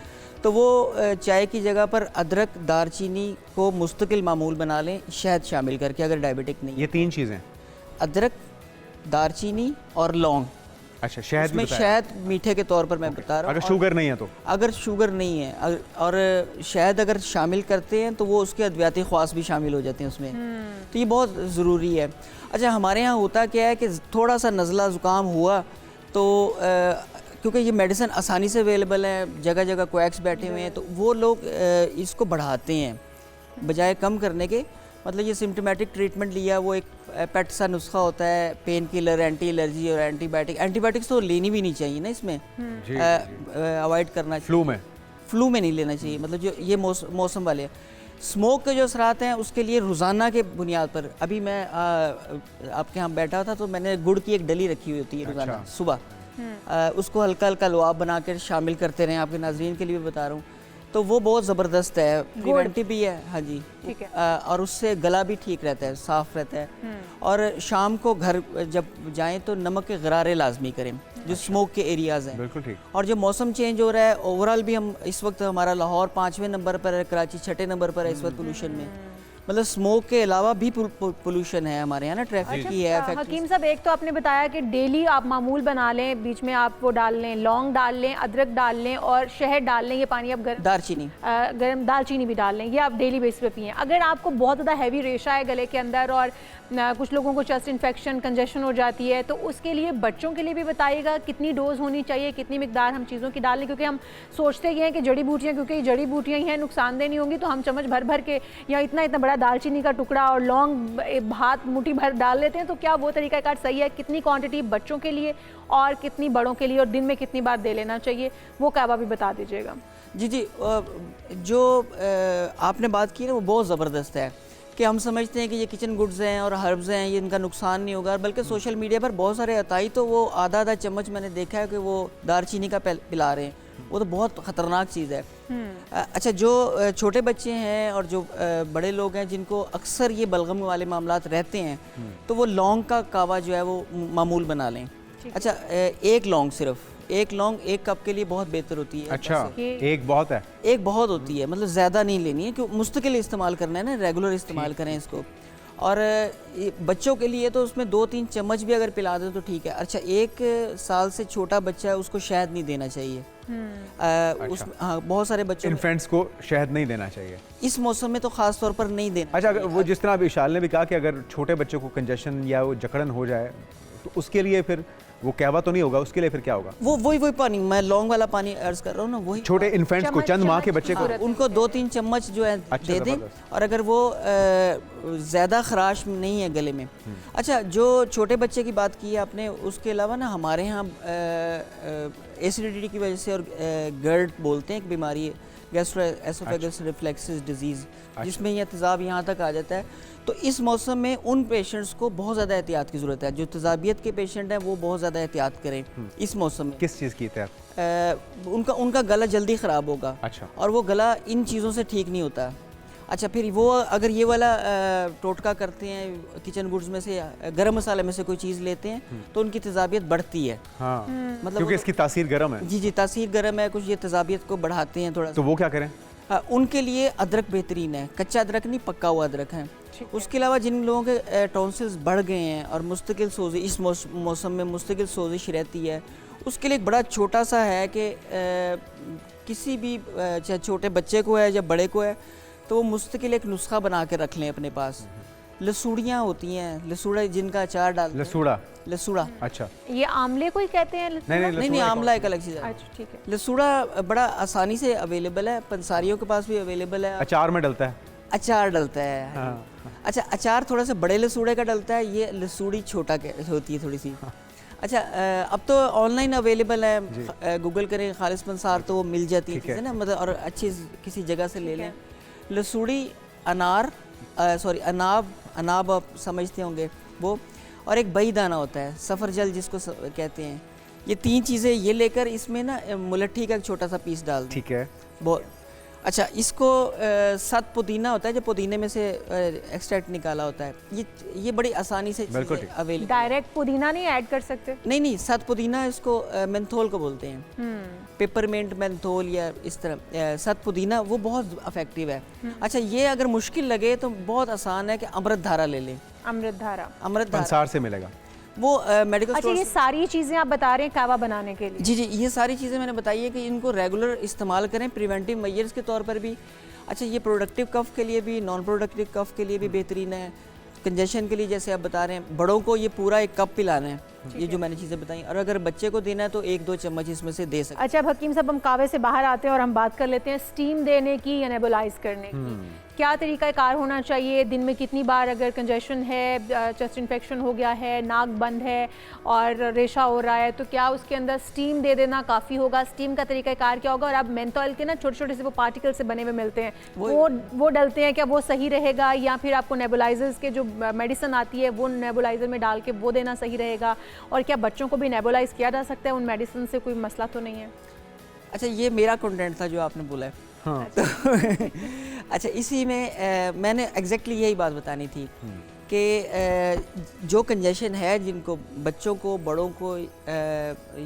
तो वो चाय की जगह पर अदरक, दारचीनी को मुस्तकिल मामूल बना लें शहद शामिल करके, अगर डायबिटिक नहीं। ये 3 चीज़ें, अदरक, दारचीनी और लौंग। अच्छा, शहद में शहद मीठे के तौर पर मैं बता रहा हूँ। अगर शुगर नहीं है तो, अगर शुगर नहीं है और शहद अगर शामिल करते हैं तो वो उसके अद्वियाती ख़वास भी शामिल हो जाते हैं उसमें, तो ये बहुत ज़रूरी है। अच्छा, हमारे यहाँ होता क्या है कि थोड़ा सा नज़ला ज़ुकाम हुआ तो क्योंकि ये मेडिसिन आसानी से अवेलेबल है, जगह जगह क्वैक्स बैठे हुए हैं, तो वो लोग इसको बढ़ाते हैं बजाय कम करने के। मतलब ये सिम्टोमेटिक ट्रीटमेंट लिया, वो एक पेट सा नुस्खा होता है, पेन किलर, एंटी एलर्जी और एंटीबायोटिक्स तो लेनी भी नहीं चाहिए ना इसमें, अवॉइड करना चाहिए। फ्लू में नहीं लेना चाहिए, मतलब जो ये मौसम वाले। स्मोक के जो असरात हैं उसके लिए रोज़ाना के बुनियाद पर, अभी मैं आपके यहाँ बैठा था तो मैंने गुड़ की एक डली रखी हुई होती है रोज़ाना सुबह, उसको हल्का हल्का लुआब बना कर शामिल करते रहें, आपके नाजरीन के लिए भी बता रहा हूँ। तो वो बहुत ज़बरदस्त है, प्रिवेंटिव भी है। हाँ जी, ठीक है। और उससे गला भी ठीक रहता है, साफ़ रहता है। और शाम को घर जब जाएं तो नमक के गरारे लाजमी करें जो स्मोक के एरियाज़ हैं। बिल्कुल ठीक। और जो मौसम चेंज हो रहा है ओवरऑल भी, हम इस वक्त हमारा लाहौर 5वें नंबर पर है, कराची 6ठे नंबर पर है इस वक्त पोल्यूशन में। मतलब स्मोक के अलावा भी पोल्यूशन है हमारे यहाँ ना, ट्रैफिक की है। हकीम साहब, एक तो आपने बताया कि डेली आप मामूल बना लें, बीच में आप वो डाल लें, लौंग डाल लें, अदरक डाल लें और शहद डाल लें, ये पानी आप गर्म दालचीनी भी डाल लें, ये आप डेली बेस पे पिएं। अगर आपको बहुत ज़्यादा हैवी रेशा है गले के अंदर और कुछ लोगों को चेस्ट इन्फेक्शन, कंजेशन हो जाती है, तो उसके लिए बच्चों के लिए भी बताइएगा कितनी डोज होनी चाहिए, कितनी मिकदार हम चीज़ों की डाल लें, क्योंकि हम सोचते ही हैं कि जड़ी बूटियाँ, क्योंकि ये जड़ी बूटियाँ ही हैं, नुकसानदेह नहीं होंगी, तो हम चम्मच भर भर के या इतना इतना बड़ा दालचीनी का टुकड़ा और लौंग हाथ मुट्ठी भर डाल लेते हैं। तो क्या वो तरीकाकार सही है? कितनी क्वांटिटी बच्चों के लिए और कितनी बड़ों के लिए, और दिन में कितनी बार दे लेना चाहिए, वो काबा भी बता दीजिएगा। जी, जो आपने बात की ना वो बहुत ज़बरदस्त है कि हम समझते हैं कि ये किचन गुड्स हैं और हर्ब्स हैं, ये इनका नुकसान नहीं होगा, बल्कि सोशल मीडिया पर बहुत सारे अताई तो वो आधा चम्मच मैंने देखा है कि वो दालचीनी का पिला रहे हैं। वो तो बहुत ख़तरनाक चीज़ है। अच्छा, जो छोटे बच्चे हैं और जो बड़े लोग हैं जिनको अक्सर ये बलगम वाले मामलात रहते हैं, तो वो लौंग का कावा जो है वो मामूल बना लें। अच्छा, एक लौंग, सिर्फ एक लौंग 1 कप के लिए बहुत बेहतर होती है। अच्छा, एक बहुत है? एक बहुत होती है, मतलब ज़्यादा नहीं लेनी है, क्योंकि मुस्तकिल इस्तेमाल करना है ना, रेगुलर इस्तेमाल करें इसको। और बच्चों के लिए तो उसमें 2-3 चम्मच भी अगर पिला दें तो ठीक है। अच्छा, 1 साल से छोटा बच्चा है उसको शहद नहीं देना चाहिए। अच्छा। हाँ, बहुत सारे बच्चों इन्फेंट्स को शहद नहीं देना चाहिए इस मौसम में, तो ख़ास तौर पर नहीं देना। अच्छा, वो जिस तरह अभी विशाल ने भी कहा कि अगर छोटे बच्चों को कंजेशन या वो जकड़न हो जाए तो उसके लिए फिर वो कहवा तो नहीं होगा, उसके लिए फिर क्या होगा? वो वही पानी, मैं लौंग वाला पानी अर्ज कर रहा हूँ ना, वही छोटे इन्फेंट्स को, चंद माह के बच्चे को, उनको 2-3 चम्मच जो है दे दें। और अगर वो ज़्यादा खराश नहीं है गले में। अच्छा, जो छोटे बच्चे की बात की है आपने, उसके अलावा ना हमारे यहाँ एसिडिटी की वजह से और गर्ड बोलते हैं एक बीमारी है, गैस्ट्रोएसोफेगस रिफ्लेक्सेस डिजीज़, जिसमें यह तेज़ाब यहाँ तक आ जाता है। तो इस मौसम में उन पेशेंट्स को बहुत ज़्यादा एहतियात की ज़रूरत है। जो तेज़ाबियत के पेशेंट हैं वो बहुत ज़्यादा एहतियात करें इस मौसम में। किस चीज़ की एहतियात? उनका गला जल्दी ख़राब होगा। अच्छा। और वो गला इन चीज़ों से ठीक नहीं होता। अच्छा, फिर वो अगर ये वाला टोटका करते हैं, किचन गुड्स में से गरम मसाले में से कोई चीज़ लेते हैं, तो उनकी तेज़ाबियत बढ़ती है। हाँ, मतलब क्योंकि इसकी तासीर गर्म है। जी, तासीर गर्म है, कुछ ये तेज़ाबियत को बढ़ाते हैं थोड़ा। तो वो क्या करें? उनके लिए अदरक बेहतरीन है, कच्चा अदरक नहीं, पक्का हुआ अदरक है। उसके अलावा जिन लोगों के टॉन्सिल्स बढ़ गए हैं और मुस्तकिल सोजिश, इस मौसम में मुस्तकिल सोजिश रहती है, उसके लिए एक बड़ा छोटा सा है कि किसी भी, चाहे छोटे बच्चे को है या बड़े को है, तो वो मुस्तकिल एक नुस्खा बना के रख लें अपने पास। लसूड़ियाँ होती हैं, लसूड़ा जिनका अचार डाल, लसूड़ा। अच्छा, ये आमले को ही कहते हैं? नहीं, आमला एक अलग चीज़ है। अच्छा, ठीक है। लसूड़ा बड़ा आसानी से अवेलेबल है, पंसारियों के पास भी अवेलेबल है। अचार में डलता है? अचार डलता है। हाँ। अच्छा, अचार थोड़ा सा बड़े लसूड़े का डलता है, ये लसूड़ी छोटा होती है थोड़ी सी। अच्छा, अब तो ऑनलाइन अवेलेबल है, गूगल करें खालिस पंसार तो वो मिल जाती है चीज़ें ना, मतलब, और अच्छी किसी जगह से ले लें। लसूड़ी, अनाब आप समझते होंगे वो, और एक बई दाना होता है, सफ़रजल जिसको कहते हैं। ये 3 चीज़ें ये लेकर इसमें ना मुलट्ठी का एक छोटा सा पीस डाल दें। ठीक है। बहुत अच्छा, इसको सत पुदीना होता है, जो पुदीने में से एक्सट्रैक्ट निकाला होता है, ये बड़ी आसानी से अवेलेबल। डायरेक्ट पुदीना नहीं ऐड कर सकते? नहीं, सत पुदीना इसको मेंथोल को बोलते हैं, पेपरमेंट मेंथोल या इस तरह। सत पुदीना वो बहुत इफेक्टिव है। अच्छा, ये अगर मुश्किल लगे तो बहुत आसान है कि अमृत धारा ले लें। अमृत धारा पंसार से मिलेगा वो मेडिकल स्टोर। अच्छा, ये सारी चीज़ें आप बता रहे हैं कावा बनाने के लिए? जी, ये सारी चीज़ें मैंने बताई है कि इनको रेगुलर इस्तेमाल करें, प्रिवेंटिव मेजर्स के तौर पर भी। अच्छा, ये प्रोडक्टिव कफ के लिए भी, नॉन प्रोडक्टिव कफ के लिए भी बेहतरीन है। कंजेशन के लिए जैसे आप बता रहे हैं, बड़ों को ये पूरा 1 कप पिलाना है, ये जो मैंने चीज़ें बताई, और अगर बच्चे को देना है तो 1-2 चम्मच इसमें से दे सकते हैं। अच्छा, हकीम साहब, हम कावे से बाहर आते हैं और हम बात कर लेते हैं स्टीम देने की या नेबुलाइज करने की। क्या तरीका कार होना चाहिए? दिन में कितनी बार, अगर कंजेशन है, चेस्ट इन्फेक्शन हो गया है, नाक बंद है और रेशा हो रहा है, तो क्या उसके अंदर स्टीम दे देना काफ़ी होगा? स्टीम का तरीका कार क्या होगा? और अब मेंथोल के ना छोटे छोटे से वो पार्टिकल से बने हुए मिलते हैं, वो डलते हैं, क्या वो सही रहेगा? या फिर आपको नेबुलाइजर्स के जो मेडिसिन आती है वो नेबुलाइजर में डाल के वो देना सही रहेगा? और क्या बच्चों को भी नेबुलाइज किया जा सकता है उन मेडिसिन से? कोई मसला तो नहीं है? अच्छा, ये मेरा कंटेंट था जो आपने बोला है। हाँ। तो अच्छा, इसी में मैंने एग्जैक्टली यही बात बतानी थी कि जो कंजेशन है जिनको बच्चों को, बड़ों को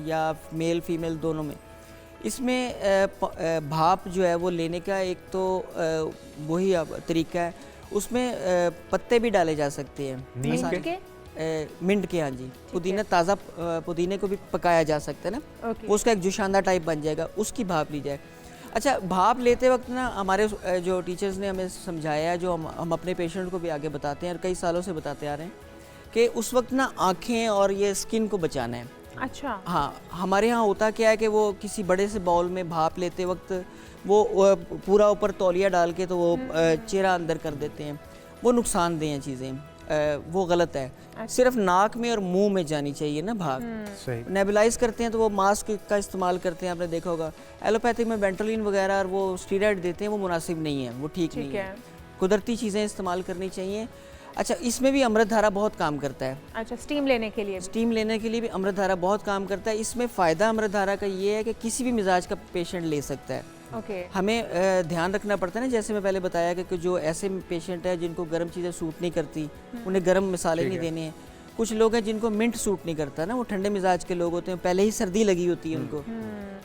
या मेल फीमेल दोनों में, इसमें भाप जो है वो लेने का एक तो वही तरीका है। उसमें पत्ते भी डाले जा सकते हैं, नीम के? मिंट के, हाँ जी। पुदीना, ताज़ा पुदीने को भी पकाया जा सकता है ना, वो उसका एक जुशांदा टाइप बन जाएगा, उसकी भाप ली जाए। अच्छा, भाप लेते वक्त ना हमारे जो टीचर्स ने हमें समझाया है, जो हम अपने पेशेंट को भी आगे बताते हैं और कई सालों से बताते आ रहे हैं, कि उस वक्त ना आँखें और ये स्किन को बचाना है। अच्छा। हाँ, हमारे यहाँ होता क्या है कि वो किसी बड़े से बाउल में भाप लेते वक्त वो पूरा ऊपर तौलिया डाल के तो वो चेहरा अंदर कर देते हैं, वो नुकसानदेह हैं चीज़ें, वो गलत है। सिर्फ नाक में और मुंह में जानी चाहिए ना भाप। सही। नेबुलाइज करते हैं तो वो मास्क का इस्तेमाल करते हैं, आपने देखा होगा। एलोपैथिक में वेंटोलिन वगैरह और वो स्टीरॉयड देते हैं, वो मुनासिब नहीं है, वो ठीक नहीं है। कुदरती चीज़ें इस्तेमाल करनी चाहिए। अच्छा, इसमें भी अमृतधारा बहुत काम करता है। अच्छा, स्टीम लेने के लिए? स्टीम लेने के लिए भी अमृतधारा बहुत काम करता है। इसमें फ़ायदा अमृतधारा का ये है कि किसी भी मिजाज का पेशेंट ले सकता है। हमें ध्यान रखना पड़ता है ना, जैसे मैं पहले बताया कि जो ऐसे पेशेंट है जिनको गर्म चीज़ें सूट नहीं करती, उन्हें गर्म मसाले नहीं देने हैं। कुछ लोग हैं जिनको मिंट सूट नहीं करता ना, वो ठंडे मिजाज के लोग होते हैं, पहले ही सर्दी लगी होती है उनको,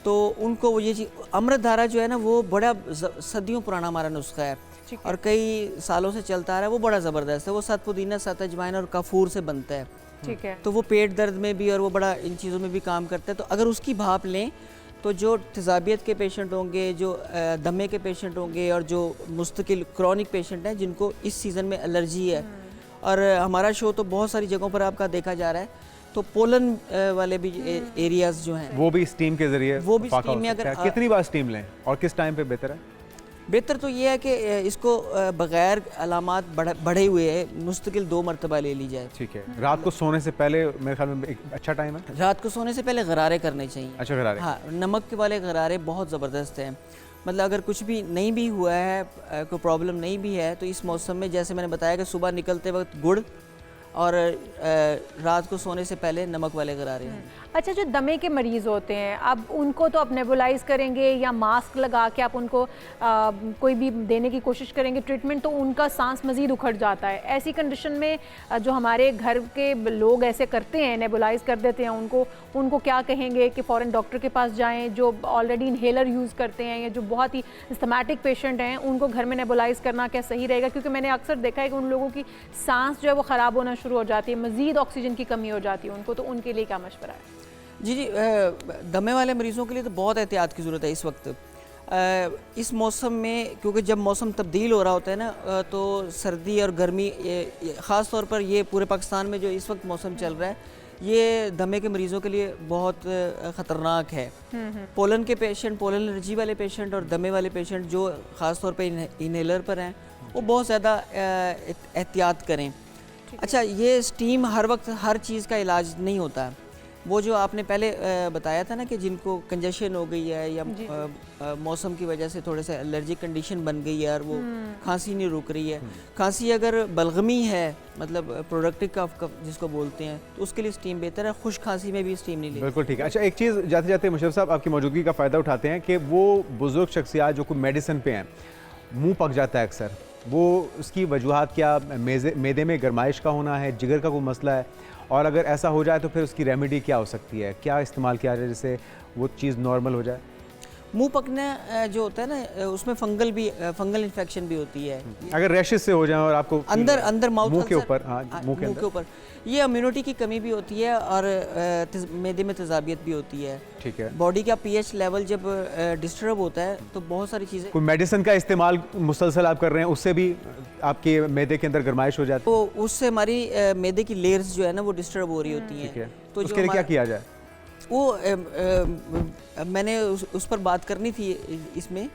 तो उनको वो ये चीज़ अमृतधारा जो है ना, वो बड़ा सदियों पुराना हमारा नुस्खा है और कई सालों से चलता आ रहा है। वो बड़ा ज़बरदस्त है। वो 7 पुदीना, 7 अजवाइन और काफूर से बनता है। ठीक है। तो वो पेट दर्द में भी और वो बड़ा इन चीज़ों में भी काम करता है। तो अगर उसकी भाप लें तो जो तेज़ाबियत के पेशेंट होंगे, जो दमे के पेशेंट होंगे और जो मुस्तकिल क्रॉनिक पेशेंट हैं जिनको इस सीज़न में एलर्जी है, और हमारा शो तो बहुत सारी जगहों पर आपका देखा जा रहा है, तो पोलन वाले भी एरियाज़ जो हैं वो भी स्टीम के जरिए, वो भी स्टीम में अगर कितनी बार स्टीम लें और किस टाइम पे बेहतर है? बेहतर तो ये है कि इसको बग़ैर अलामात बढ़े हुए मुस्तकिल 2 मरतबा ले ली जाए। ठीक है। रात को सोने से पहले मेरे ख्याल में एक अच्छा टाइम है। रात को सोने से पहले गरारे करने चाहिए। अच्छा, गरारे? हाँ, नमक के वाले गरारे बहुत ज़बरदस्त हैं। मतलब अगर कुछ भी नहीं भी हुआ है, कोई प्रॉब्लम नहीं भी है, तो इस मौसम में जैसे मैंने बताया कि सुबह निकलते वक्त गुड़ और रात को सोने से पहले नमक वाले गरारे हैं। अच्छा, जो दमे के मरीज़ होते हैं, अब उनको तो आप नेबुलाइज करेंगे या मास्क लगा के आप उनको कोई भी देने की कोशिश करेंगे ट्रीटमेंट, तो उनका सांस मज़ीद उखड़ जाता है। ऐसी कंडीशन में जो हमारे घर के लोग ऐसे करते हैं, नेबुलाइज कर देते हैं उनको क्या कहेंगे कि फ़ौरन डॉक्टर के पास जाएँ? जो ऑलरेडी इन्हेलर यूज़ करते हैं या जो बहुत ही अस्थमैटिक पेशेंट हैं, उनको घर में नेबुलाइज करना क्या सही रहेगा? क्योंकि मैंने अक्सर देखा है कि उन लोगों की सांस जो है वो ख़राब होना शुरू हो जाती है, मज़ीद ऑक्सीजन की कमी हो जाती है उनको, तो उनके लिए क्या मशवरा है? जी, दमे वाले मरीज़ों के लिए तो बहुत एहतियात की ज़रूरत है इस वक्त। इस मौसम में, क्योंकि जब मौसम तब्दील हो रहा होता है ना, तो सर्दी और गर्मी, ख़ास तौर पर ये पूरे पाकिस्तान में जो इस वक्त मौसम चल रहा है, ये दमे के मरीज़ों के लिए बहुत ख़तरनाक है। पोलन के पेशेंट, पोलन एलर्जी वाले पेशेंट और दमे वाले पेशेंट जो ख़ास तौर पर इन्हेलर पर हैं, वो बहुत ज़्यादा एहतियात करें। अच्छा, ये स्टीम हर वक्त हर चीज़ का इलाज नहीं होता। वो जो आपने पहले बताया था ना कि जिनको कंजेशन हो गई है या मौसम की वजह से थोड़े से एलर्जिक कंडीशन बन गई है और वो खांसी नहीं रुक रही है, खांसी अगर बलगमी है, मतलब प्रोडक्टिव कफ जिसको बोलते हैं, तो उसके लिए स्टीम बेहतर है। खुश खांसी में भी स्टीम नहीं लेती। बिल्कुल ठीक है। अच्छा, एक चीज़ जाते जाते मुशर्रफ साहब आपकी मौजूदगी का फ़ायदा उठाते हैं कि वो बुज़ुर्ग शख्सियात जो कोई मेडिसिन पे हैं, मुँह पक जाता है अक्सर, वो उसकी वजूहात क्या? मैदे में गर्माइश का होना है, जिगर का कोई मसला है, और अगर ऐसा हो जाए तो फिर उसकी रेमेडी क्या हो सकती है? क्या इस्तेमाल किया जाए जिससे वो चीज़ नॉर्मल हो जाए? मुंह पकना जो होता है ना, उसमें फंगल इन्फेक्शन भी होती है। अगर रैशेस से हो जाए और आपको अंदर माउथ मुंह के ऊपर, मुंह के ऊपर, ये इम्यूनिटी की कमी भी होती है और मैदे में तेज़ाबियत भी होती है। ठीक है। बॉडी का पीएच लेवल जब डिस्टर्ब होता है तो बहुत सारी चीज़ें, कोई मेडिसिन का इस्तेमाल मुसलसल आप कर रहे हैं, उससे भी आपके मैदे के अंदर गर्माइश हो जाती है? तो उससे हमारी मैदे की लेयर्स जो है ना वो डिस्टर्ब हो रही होती हैं। तो उसके लिए क्या किया जाए? वो मैंने उस पर बात करनी थी इसमें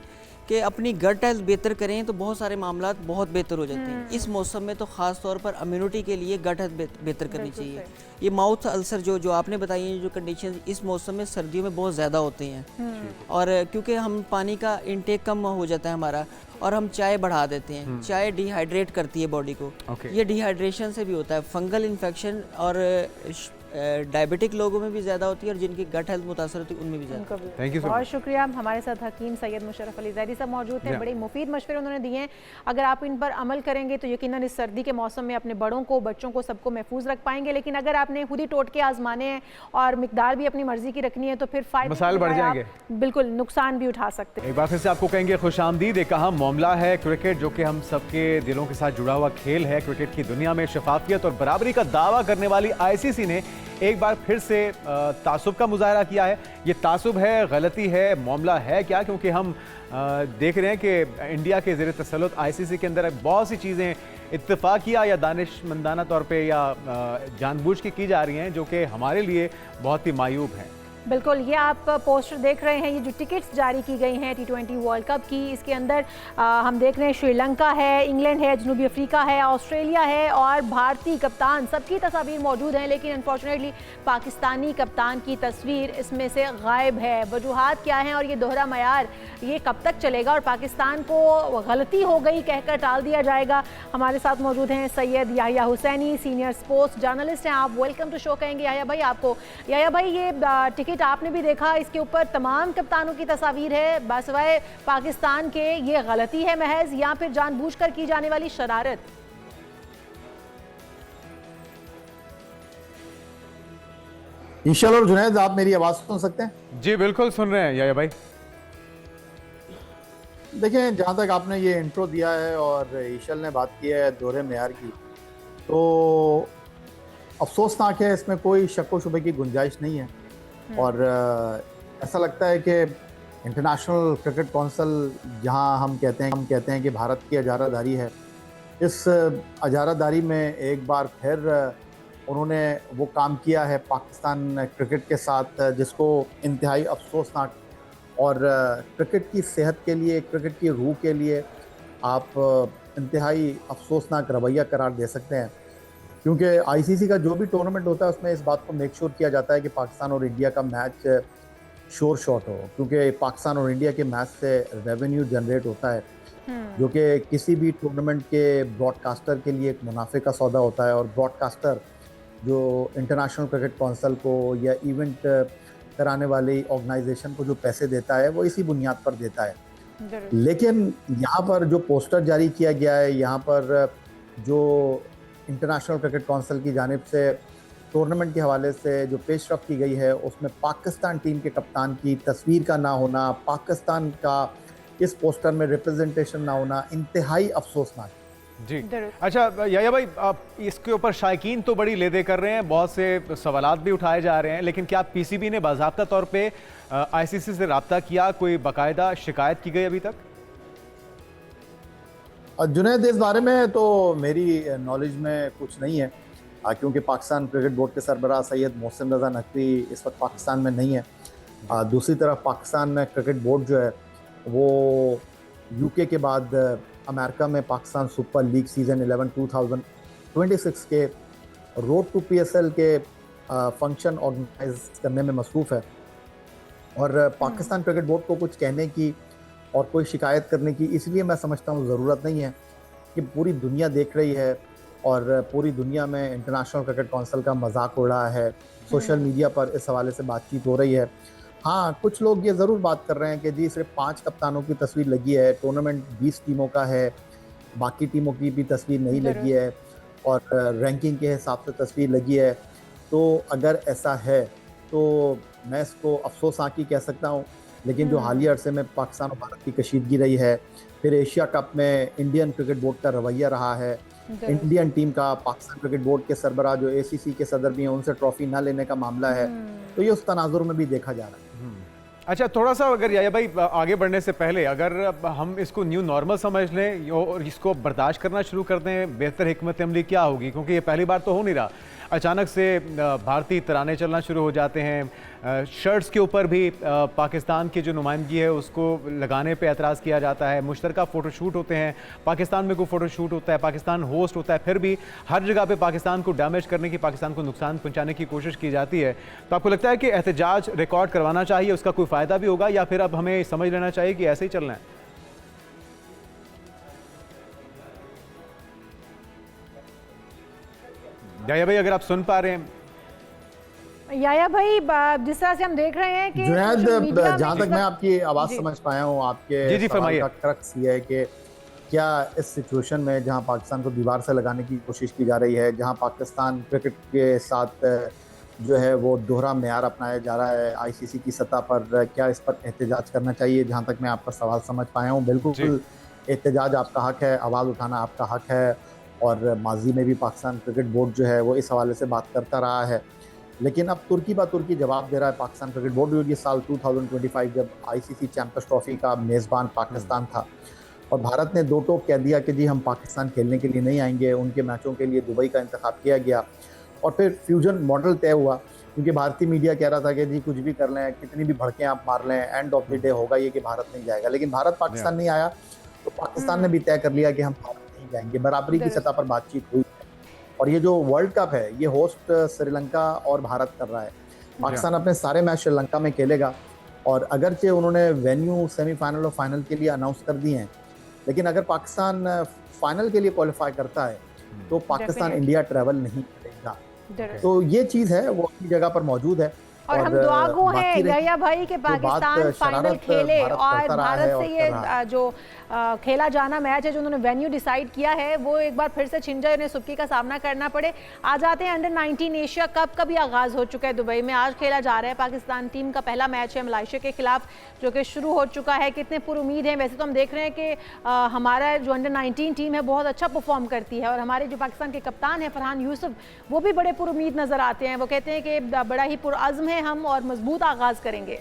कि अपनी गट हेल्थ बेहतर करें तो बहुत सारे मामला बहुत बेहतर हो जाते हैं। इस मौसम में तो ख़ास तौर पर इम्यूनिटी के लिए गट हेल्थ बेहतर करनी चाहिए। ये माउथ अल्सर जो आपने बताई हैं, जो कंडीशन इस मौसम में सर्दियों में बहुत ज़्यादा होते हैं, और क्योंकि हम पानी का इंटेक कम हो जाता है हमारा, और हम चाय बढ़ा देते हैं। चाय डिहाइड्रेट करती है बॉडी को। ये डिहाइड्रेशन से भी होता है। फंगल इन्फेक्शन और डायबिटिक लोगों में भी ज़्यादा होती है और जिनकी गट हेल्थ मुतासर होती है उनमें भी ज़्यादा। Thank you. बहुत शुक्रिया। हमारे साथ हकीम सैयद मुशर्रफ अली ज़ैदी साहब मौजूद हैं। बड़े मुफीद मशवरे उन्होंने दिए हैं। अगर आप इन पर अमल करेंगे तो यकीनन इस सर्दी के मौसम में अपने बड़ों को, बच्चों को, सबको महफूज रख पाएंगे। लेकिन अगर आपने खुद ही टोटके आजमाने हैं और मिकदार भी अपनी मर्जी की रखनी है तो फिर मसाइल बढ़ जाएंगे, बिल्कुल नुकसान भी उठा सकते हैं। एक बार फिर से आपको कहेंगे खुशामदीद। एक अहम मामला है क्रिकेट, जो कि हम सबके दिलों के साथ जुड़ा हुआ खेल है। क्रिकेट की दुनिया में शफाफियत और बराबरी का दावा करने वाली आईसीसी ने एक बार फिर से तासुब का मुजाहरा किया है। ये तासुब है, गलती है, मामला है क्या? क्योंकि हम देख रहे हैं कि इंडिया के ज़ेरे तसल्लुत आईसीसी के अंदर बहुत सी चीज़ें इत्तेफाकिया या दानिशमंदाना तौर पे या जानबूझ के की जा रही हैं, जो कि हमारे लिए बहुत ही मायूब हैं। बिल्कुल, ये आप पोस्टर देख रहे हैं, ये जो टिकट्स जारी की गई हैं T20 वर्ल्ड कप की, इसके अंदर हम देख रहे हैं श्रीलंका है, इंग्लैंड है, जनूबी अफ्रीका है, ऑस्ट्रेलिया है और भारतीय कप्तान सबकी तस्वीर मौजूद हैं। लेकिन अनफॉर्चुनेटली पाकिस्तानी कप्तान की तस्वीर इसमें से गायब है। वजूहात क्या हैं और ये दोहरा मयार ये कब तक चलेगा और पाकिस्तान को गलती हो गई कहकर टाल दिया जाएगा? हमारे साथ मौजूद हैं Syed Yahya Husaini, senior sports journalist हैं। आप वेलकम टू शो कहेंगे याह्या भाई आपको। याह्या भाई, ये टिकट आपने भी देखा, इसके ऊपर तमाम कप्तानों की तस्वीर है, बसवाए पाकिस्तान के ये गलती है महज या फिर जानबूझकर की जाने वाली शरारत? ईशल और जुनैद, आप मेरी आवाज सुन सकते हैं? जी बिल्कुल सुन रहे हैं याह्या भाई। देखें, जहाँ तक आपने ये इंट्रो दिया है और ईशल ने बात की है दोहरे मेयार की, तो अफसोसनाक है, इसमें कोई शक व शुबे की गुंजाइश नहीं है। और ऐसा लगता है कि इंटरनेशनल क्रिकेट काउंसिल, जहां हम कहते हैं कि भारत की अजारादारी है, इस अजारादारी में एक बार फिर उन्होंने वो काम किया है पाकिस्तान क्रिकेट के साथ, जिसको इंतहाई अफसोसनाक और क्रिकेट की सेहत के लिए, क्रिकेट की रूह के लिए आप इंतहाई अफसोसनाक रवैया करार दे सकते हैं। क्योंकि आईसीसी का जो भी टूर्नामेंट होता है उसमें इस बात को मेक श्योर किया जाता है कि पाकिस्तान और इंडिया का मैच श्योर शॉट हो, क्योंकि पाकिस्तान और इंडिया के मैच से रेवेन्यू जनरेट होता है, जो कि किसी भी टूर्नामेंट के ब्रॉडकास्टर के लिए एक मुनाफे का सौदा होता है। और ब्रॉडकास्टर जो इंटरनेशनल क्रिकेट काउंसिल को या इवेंट कराने वाली ऑर्गेनाइजेशन को जो पैसे देता है वो इसी बुनियाद पर देता है। लेकिन यहाँ पर जो पोस्टर जारी किया गया है, यहाँ पर जो इंटरनेशनल क्रिकेट काउंसिल की जानिब से टूर्नामेंट के हवाले से जो पेशरफ की गई है, उसमें पाकिस्तान टीम के कप्तान की तस्वीर का ना होना, पाकिस्तान का इस पोस्टर में रिप्रेजेंटेशन ना होना इंतहाई अफसोसनाक। जी अच्छा याह्या भाई, आप इसके ऊपर शायकीन तो बड़ी लेदे कर रहे हैं, बहुत से सवालात भी उठाए जा रहे हैं, लेकिन क्या पीसीबी ने बाज़ाब्ता तौर पे आईसीसी से रब्ता किया? कोई बाकायदा शिकायत की गई अभी तक? जुनैद, इस बारे में तो मेरी नॉलेज में कुछ नहीं है, क्योंकि पाकिस्तान क्रिकेट बोर्ड के सरबराह सैयद मोहसिन रज़ा नकवी इस वक्त पाकिस्तान में नहीं है। दूसरी तरफ पाकिस्तान क्रिकेट बोर्ड जो है वो यूके के बाद अमेरिका में पाकिस्तान सुपर लीग सीज़न 11 2026 के रोड टू पीएसएल के फंक्शन ऑर्गेनाइज करने में मसरूफ़ है। और पाकिस्तान क्रिकेट बोर्ड को कुछ कहने की और कोई शिकायत करने की इसलिए मैं समझता हूँ ज़रूरत नहीं है कि पूरी दुनिया देख रही है और पूरी दुनिया में इंटरनेशनल क्रिकेट काउंसिल का मजाक उड़ रहा है, सोशल मीडिया पर इस हवाले से बातचीत हो रही है। हाँ, कुछ लोग ये ज़रूर बात कर रहे हैं कि जी सिर्फ 5 कप्तानों की तस्वीर लगी है, टूर्नामेंट 20 टीमों का है, बाकी टीमों की भी तस्वीर नहीं लगी है और रैंकिंग के हिसाब से तस्वीर लगी है। तो अगर ऐसा है तो मैं इसको अफसोसनाक कह सकता हूँ। लेकिन जो हालिया अरसे में पाकिस्तान और भारत की कशीदगी रही है, फिर एशिया कप में इंडियन क्रिकेट बोर्ड का रवैया रहा है, इंडियन टीम का पाकिस्तान क्रिकेट बोर्ड के सरबराह जो एसीसी के सदर भी हैं उनसे ट्रॉफी ना लेने का मामला है, तो ये उस तनाजुर में भी देखा जा रहा है। अच्छा, थोड़ा सा अगर याह्या भाई आगे बढ़ने से पहले अगर हम इसको न्यू नॉर्मल समझ लें और इसको बर्दाश्त करना शुरू कर दें, बेहतर हिकमत अमली क्या होगी? क्योंकि ये पहली बार तो हो नहीं रहा, अचानक से भारतीय तराने चलना शुरू हो जाते हैं, शर्ट्स के ऊपर भी पाकिस्तान की जो नुमाइंदगी है उसको लगाने पे एतराज़ किया जाता है, मुश्तरका फ़ोटोशूट होते हैं, पाकिस्तान में कोई फ़ोटोशूट होता है, पाकिस्तान होस्ट होता है, फिर भी हर जगह पे पाकिस्तान को डैमेज करने की, पाकिस्तान को नुकसान पहुंचाने की कोशिश की जाती है। तो आपको लगता है कि एहतजाज रिकॉर्ड करवाना चाहिए, उसका कोई फ़ायदा भी होगा, या फिर अब हमें समझ लेना चाहिए कि ऐसे ही चलना है? याह्या भाई, अगर आप सुन पा रहे हैं। याया भाई, जिस तरह से हम देख रहे हैं कि जुनैद, सोशल मीडिया में जहाँ इस तक मैं वक्त- आपकी आवाज़ जी। समझ पाया हूँ, आपके जी, सवाल फरमाइए। का क्रक्स ये है कि क्या इस सिचुएशन में जहाँ पाकिस्तान को दीवार से लगाने की कोशिश की जा रही है, जहाँ पाकिस्तान क्रिकेट के साथ जो है वो दोहरा मेयार अपनाया जा रहा है आईसीसी की सतह पर, क्या इस पर एहतजाज करना चाहिए? जहाँ तक मैं आपका सवाल समझ पाया हूँ, बिल्कुल एहतजाज आपका हक है, आवाज़ उठाना आपका हक है, और माजी में भी पाकिस्तान क्रिकेट बोर्ड जो है वो इस हवाले से बात करता रहा है। लेकिन अब तुर्की बा तुर्की जवाब दे रहा है पाकिस्तान क्रिकेट बोर्ड। ये साल 2025 जब आईसीसी चैंपियंस ट्रॉफी का मेज़बान पाकिस्तान था और भारत ने दो टोक कह दिया कि जी हम पाकिस्तान खेलने के लिए नहीं आएंगे, उनके मैचों के लिए दुबई का इंतखाब किया गया और फिर फ्यूजन मॉडल तय हुआ, क्योंकि भारतीय मीडिया कह रहा था कि जी कुछ भी कर लें, कितनी भी भड़कें आप मार लें, एंड ऑफ द डे होगा ये कि भारत नहीं जाएगा। लेकिन भारत पाकिस्तान नहीं आया तो पाकिस्तान ने भी तय कर लिया कि हम भारत नहीं जाएंगे। बराबरी की सतह पर बातचीत हुई और ये जो वर्ल्ड कप है ये होस्ट श्रीलंका और भारत कर रहा है। पाकिस्तान अपने सारे मैच श्रीलंका में खेलेगा और अगरचे उन्होंने वेन्यू सेमीफाइनल और फाइनल के लिए अनाउंस कर दिए हैं, लेकिन अगर पाकिस्तान फाइनल के लिए क्वालिफाई करता है तो पाकिस्तान इंडिया ट्रैवल नहीं करेगा। तो ये चीज़ है वो अपनी जगह पर मौजूद है और हम दुआगो हैं याया भाई के पाकिस्तान फाइनल खेले और भारत से ये जो खेला जाना मैच है जो उन्होंने वेन्यू डिसाइड किया है वो एक बार फिर से छिन जाए, उन्हें सुबकी का सामना करना पड़े। आ जाते हैं अंडर 19 एशिया कप का भी आगाज़ हो चुका है दुबई में, आज खेला जा रहा है। पाकिस्तान टीम का पहला मैच है मलेशिया के खिलाफ जो कि शुरू हो चुका है। कितने पुरुमीद हैं? वैसे तो हम देख रहे हैं कि हमारा जो अंडर 19 टीम है बहुत अच्छा परफॉर्म करती है और हमारे जो पाकिस्तान के कप्तान हैं फरहान यूसुफ वो भी बड़े पुरुमीद नज़र आते हैं। वो कहते हैं कि बड़ा ही पुरअज़्म है हम और मजबूत आगाज़ करेंगे।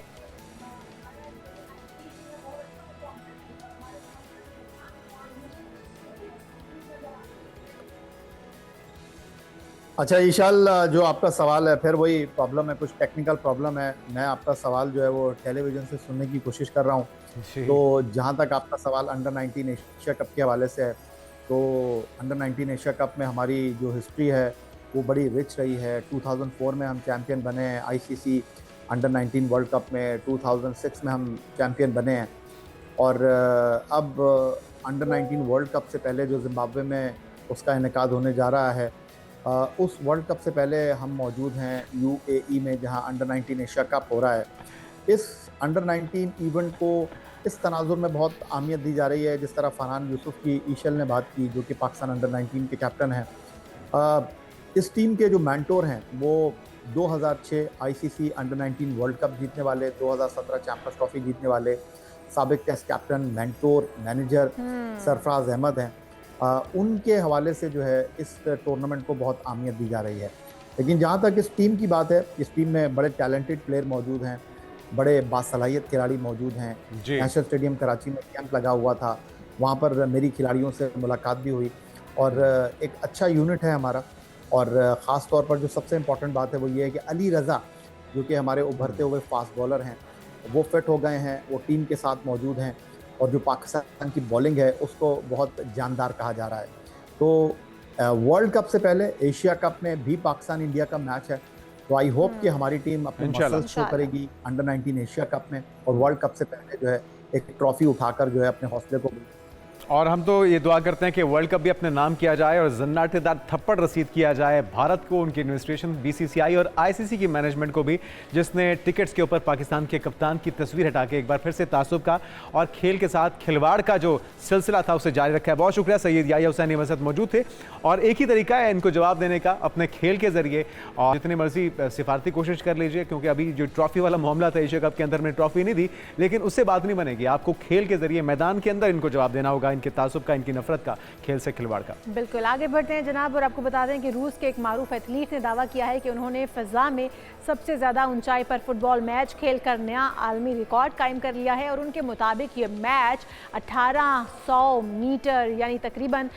अच्छा ईशाल, जो आपका सवाल है फिर वही प्रॉब्लम है, कुछ टेक्निकल प्रॉब्लम है। मैं आपका सवाल जो है वो टेलीविज़न से सुनने की कोशिश कर रहा हूँ। तो जहाँ तक आपका सवाल अंडर 19 एशिया कप के हवाले से है, तो अंडर 19 एशिया कप में हमारी जो हिस्ट्री है वो बड़ी रिच रही है। 2004 में हम चैम्पियन बने हैं आईसीसी अंडर 19 वर्ल्ड कप में, 2006 में हम चैम्पियन बने हैं और अब अंडर 19 वर्ल्ड कप से पहले जो जिम्बाब्वे में उसका इनेकाद होने जा रहा है, उस वर्ल्ड कप से पहले हम मौजूद हैं यूएई में जहां अंडर 19 एशिया कप हो रहा है। इस अंडर 19 इवेंट को इस तनाजुर में बहुत अहमियत दी जा रही है, जिस तरह फरहान यूसुफ की ईशल ने बात की जो कि पाकिस्तान अंडर 19 के कैप्टन हैं। इस टीम के जो मेंटोर हैं वो 2006 आईसीसी अंडर 19 वर्ल्ड कप जीतने वाले, 2017 चैंपियंस ट्रॉफी जीतने वाले साबिक test captain, mentor, manager Sarfaraz Ahmed हैं। उनके हवाले से जो है इस टूर्नामेंट को बहुत अहमियत दी जा रही है। लेकिन जहाँ तक इस टीम की बात है, इस टीम में बड़े टैलेंटेड प्लेयर मौजूद हैं, बड़े बासलाहियत खिलाड़ी मौजूद हैं। नेशनल स्टेडियम कराची में कैंप लगा हुआ था, वहाँ पर मेरी खिलाड़ियों से मुलाकात भी हुई और एक अच्छा यूनिट है हमारा। और ख़ास तौर पर जो सबसे इम्पॉर्टेंट बात है वो ये है कि अली रज़ा जो कि हमारे उभरते हुए फास्ट बॉलर हैं वो फिट हो गए हैं, वो टीम के साथ मौजूद हैं और जो पाकिस्तान की बॉलिंग है उसको बहुत जानदार कहा जा रहा है। तो वर्ल्ड कप से पहले एशिया कप में भी पाकिस्तान इंडिया का मैच है, तो आई होप कि हमारी टीम अपने मसल्स शो करेगी अंडर 19 एशिया कप में और वर्ल्ड कप से पहले जो है एक ट्रॉफी उठाकर जो है अपने हौसले को। और हम तो ये दुआ करते हैं कि वर्ल्ड कप भी अपने नाम किया जाए और जन्नाटेदार थप्पड़ रसीद किया जाए भारत को, उनकी एडमिनिस्ट्रेशन, बीसीसीआई और आईसीसी की मैनेजमेंट को भी, जिसने टिकट्स के ऊपर पाकिस्तान के कप्तान की तस्वीर हटा के एक बार फिर से तासुब का और खेल के साथ खिलवाड़ का जो सिलसिला था उसे जारी रखा है। बहुत शुक्रिया। सैयद याया हुसैन मेरे साथ मौजूद थे और एक ही तरीका है इनको जवाब देने का, अपने खेल के जरिए, और जितनी मर्जी सिफारती कोशिश कर लीजिए, क्योंकि अभी जो ट्रॉफी वाला मामला था एशिया कप के अंदर में ट्रॉफी नहीं दी, लेकिन उससे बात नहीं बनेगी। आपको खेल के जरिए मैदान के अंदर इनको जवाब देना होगा, इनके तासुब का, इनकी नफरत का, खेल से खिलवाड़ का। बिल्कुल आगे बढ़ते हैं जनाब, और आपको बता दें कि रूस के एक मारूफ एथलीट ने दावा किया है कि उन्होंने फ़ज़ा में सबसे ज़्यादा ऊंचाई पर फुटबॉल मैच खेलकर नया आलमी रिकॉर्ड कायम कर लिया है और उनके मुताबिक ये मैच 1800 मीटर यानी तकरीबन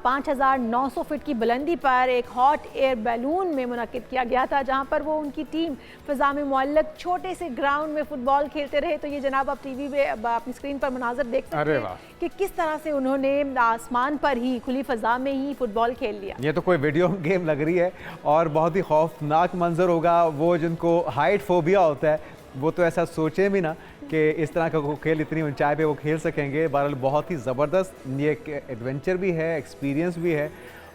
5900 फीट की बुलंदी पर एक हॉट एयर बैलून में मुनक्किद किया गया था, जहां पर वो उनकी टीम फ़ज़ा में मुअल्लक छोटे से ग्राउंड में फुटबॉल खेलते रहे। तो ये जनाब आप टीवी पे अपनी स्क्रीन पर मनाजर देख सकते हैं कि किस तरह से उन्होंने आसमान पर ही, खुली फ़ज़ा में ही फुटबॉल खेल लिया। ये तो कोई वीडियो गेम लग रही है और बहुत ही खौफनाक मंजर होगा। वो जिनको हाइट फोबिया होता है वो तो ऐसा सोचे भी ना कि इस तरह का खेल इतनी ऊंचाई पे वो खेल सकेंगे। बहरहाल बहुत ही ज़बरदस्त ये एक एडवेंचर भी है, एक्सपीरियंस भी है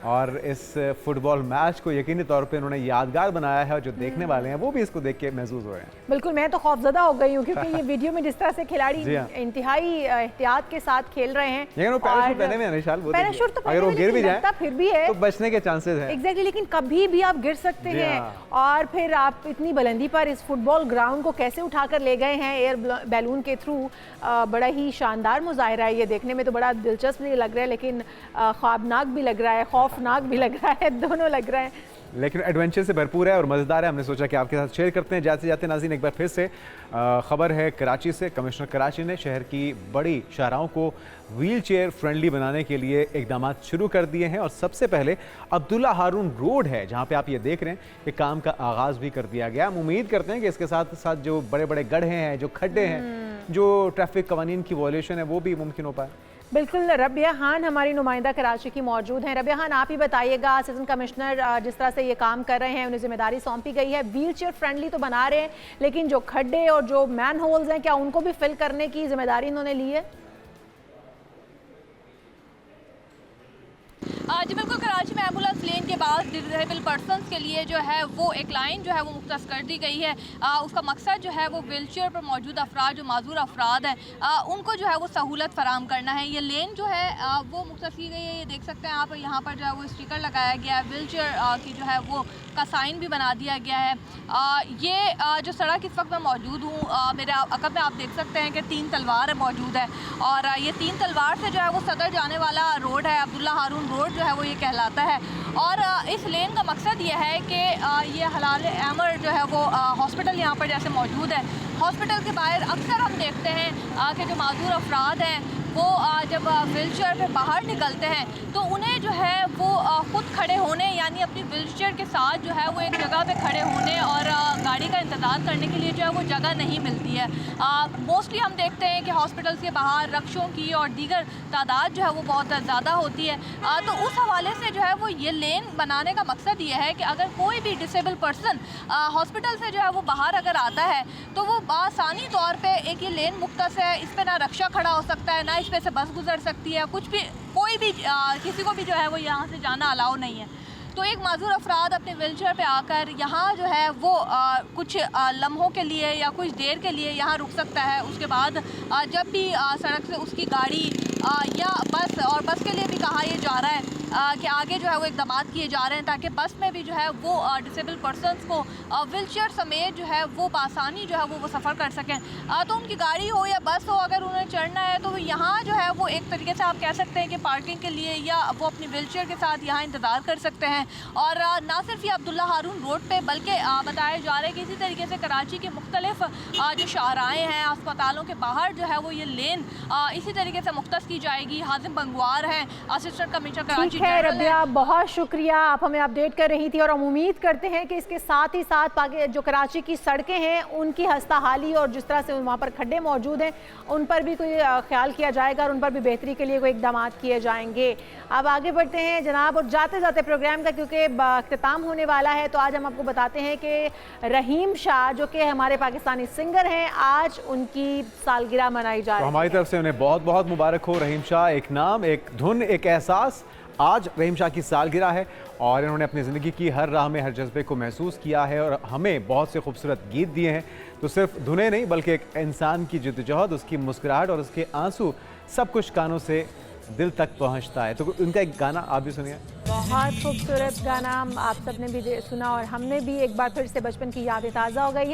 और इस फुटबॉल मैच को यकीनी तौर पे उन्होंने यादगार बनाया है और जो देखने वाले हैं वो भी इसको देख के महसूस हो रहे हैं। बिल्कुल, मैं तो खौफजदा हो गई हूँ क्योंकि ये वीडियो में जिस तरह से खिलाड़ी इंतहाई एहतियात के साथ खेल रहे हैं। लेकिन वो पैराशूट पहने हुए हैं निशाल, वो पैराशूट तो अगर वो गिर भी जाए फिर भी है तो बचने के चांसेस हैं। एग्जैक्टली, लेकिन कभी भी आप गिर सकते हैं। और फिर आप इतनी बुलंदी पर इस फुटबॉल ग्राउंड को कैसे उठाकर ले गए हैं एयर बैलून के थ्रू, बड़ा ही शानदार मुजाहिरा है। ये देखने में तो बड़ा दिलचस्प भी लग रहा है, लेकिन ख्वाबनाक भी लग रहा है, खौफनाक भी लग रहा है, दोनों लग रहा है। लेकिन एडवेंचर से भरपूर है और मज़ेदार है। हमने सोचा कि आपके साथ शेयर करते हैं। जाते जाते नाज़रीन एक बार फिर से खबर है कराची से। कमिश्नर कराची ने शहर की बड़ी शाहराहों को व्हील चेयर फ्रेंडली बनाने के लिए इकदाम शुरू कर दिए हैं और सबसे पहले अब्दुल्ला हारून रोड है जहां पे आप ये देख रहे हैं कि काम का आगाज़ भी कर दिया गया। हम उम्मीद करते हैं कि इसके साथ साथ जो बड़े बड़े गड्ढे हैं, जो खड्डे हैं, जो ट्रैफिक कवानीन की वॉयलेशन है, वो भी मुमकिन हो पाए। बिल्कुल, रबिया खान हमारी नुमाइंदा कराची की मौजूद हैं। रबिया खान, आप ही बताइएगा, असिस्टेंट कमिश्नर जिस तरह से ये काम कर रहे हैं, उन्हें जिम्मेदारी सौंपी गई है, व्हील चेयर फ्रेंडली तो बना रहे हैं, लेकिन जो खड्डे और जो मैन होल्स हैं, क्या उनको भी फिल करने की जिम्मेदारी इन्होंने ली है? जी बिल्कुल, कराची में एम्बुलेंस लेन के बाद डिसेबल पर्सनस के लिए जो है वो एक लाइन जो है वो मुख्तस कर दी गई है। उसका मकसद जो है वो व्हील चेयर पर मौजूद अफराद, जो माजूर अफराद हैं, उनको जो है वो सहूलत फराम करना है। ये लेन जो है वो मुख्तस की गई है। ये देख सकते हैं आप, यहाँ पर जो है वो स्टिकर लगाया गया है, व्हील चेयर की जो है वो का साइन भी बना दिया गया है। ये जो सड़क इस वक्त मैं मौजूद हूँ, मेरे अकब में आप देख सकते हैं कि 3 तलवार मौजूद है और ये 3 तलवार से जो है वो सदर जाने वाला रोड है, अब्दुल्ला हारून रोड जो है वो ये कहलाता है। और इस लेन का मकसद ये है कि ये हलाल अमर जो है वो हॉस्पिटल यहाँ पर जैसे मौजूद है, हॉस्पिटल के बाहर अक्सर हम देखते हैं कि जो माजूर अफराद हैं वो जब व्हील चेयर पर बाहर निकलते हैं तो उन्हें जो है वो खुद खड़े होने, यानी अपनी व्हील चेयर के साथ जो है वो एक जगह पे खड़े होने और गाड़ी का इंतज़ार करने के लिए जो है वो जगह नहीं मिलती है। मोस्टली हम देखते हैं कि हॉस्पिटल्स के बाहर रक्षों की और दीगर तादाद जो है वो बहुत ज़्यादा होती है। तो उस हवाले से जो है वो ये लेन बनाने का मकसद ये है कि अगर कोई भी डिसेबल पर्सन हॉस्पिटल से जो है वो बाहर अगर आता है तो वो आसानी तौर पर एक ये लेन मुख्तस है, इस पर ना रक्षा खड़ा हो सकता है, ना इस पे से बस गुजर सकती है, कुछ भी कोई भी किसी को भी जो है वो यहाँ से जाना अलाउ नहीं है। तो एक माजूर अफराद अपने व्हील चेयर पर आकर यहाँ जो है वो कुछ लम्हों के लिए या कुछ देर के लिए यहाँ रुक सकता है। उसके बाद जब भी सड़क से उसकी गाड़ी या बस, और बस के लिए भी कहा यह जा रहा है कि आगे जो है वो इकदाम किए जा रहे हैं ताकि बस में भी जो है वो डिसेबल पर्सनस को व्हील चेयर समेत जो है वो आसानी जो है वो सफ़र कर सकें। तो उनकी गाड़ी हो या बस हो, अगर उन्हें चढ़ना है तो यहाँ जो है वो एक तरीके से आप कह सकते हैं कि पार्किंग के लिए या वो अपनी व्हील चेयर के साथ यहाँ इंतज़ार कर सकते हैं। और ना सिर्फ ये अब्दुल्ला हारून रोड पर बल्कि बताया जा रहा है कि इसी तरीके से कराची के मुख्तलिफ जो शाहराएँ हैं, अस्पतालों के बाहर जो है वो ये लेन इसी तरीके से मुख्तस की जाएगी। हाजिम बंगवार हैं असिस्टेंट कमिश्नर कराची। है रबिया, बहुत शुक्रिया, आप हमें अपडेट कर रही थी और हम उम्मीद करते हैं कि इसके साथ ही साथ जो कराची की सड़कें हैं उनकी हस्ता हाली और जिस तरह से वहाँ पर खड्डे मौजूद हैं उन पर भी कोई ख्याल किया जाएगा और उन पर भी बेहतरी के लिए कोई इकदाम किए जाएंगे। अब आगे बढ़ते हैं जनाब, और जाते जाते प्रोग्राम का क्योंकि अख्तिताम होने वाला है तो आज हम आपको बताते हैं कि रहीम शाह जो कि हमारे पाकिस्तानी सिंगर हैं, आज उनकी सालगिरह मनाई जा रही है। हमारी तरफ से उन्हें बहुत बहुत मुबारक हो। रहीम शाह, एक नाम, एक धुन, एक एहसास। आज रहीम शाह की सालगिरह है और इन्होंने अपनी ज़िंदगी की हर राह में हर जज्बे को महसूस किया है और हमें बहुत से खूबसूरत गीत दिए हैं। तो सिर्फ धुनें नहीं बल्कि एक इंसान की जद्दोजहद, उसकी मुस्कुराहट और उसके आंसू, सब कुछ कानों से दिल तक पहुंचता है। तो उनका एक गाना आप भी सुनिए। बहुत खूबसूरत गाना आप सबने भी सुना और हमने भी एक बार फिर से बचपन की यादें ताज़ा हो गई है।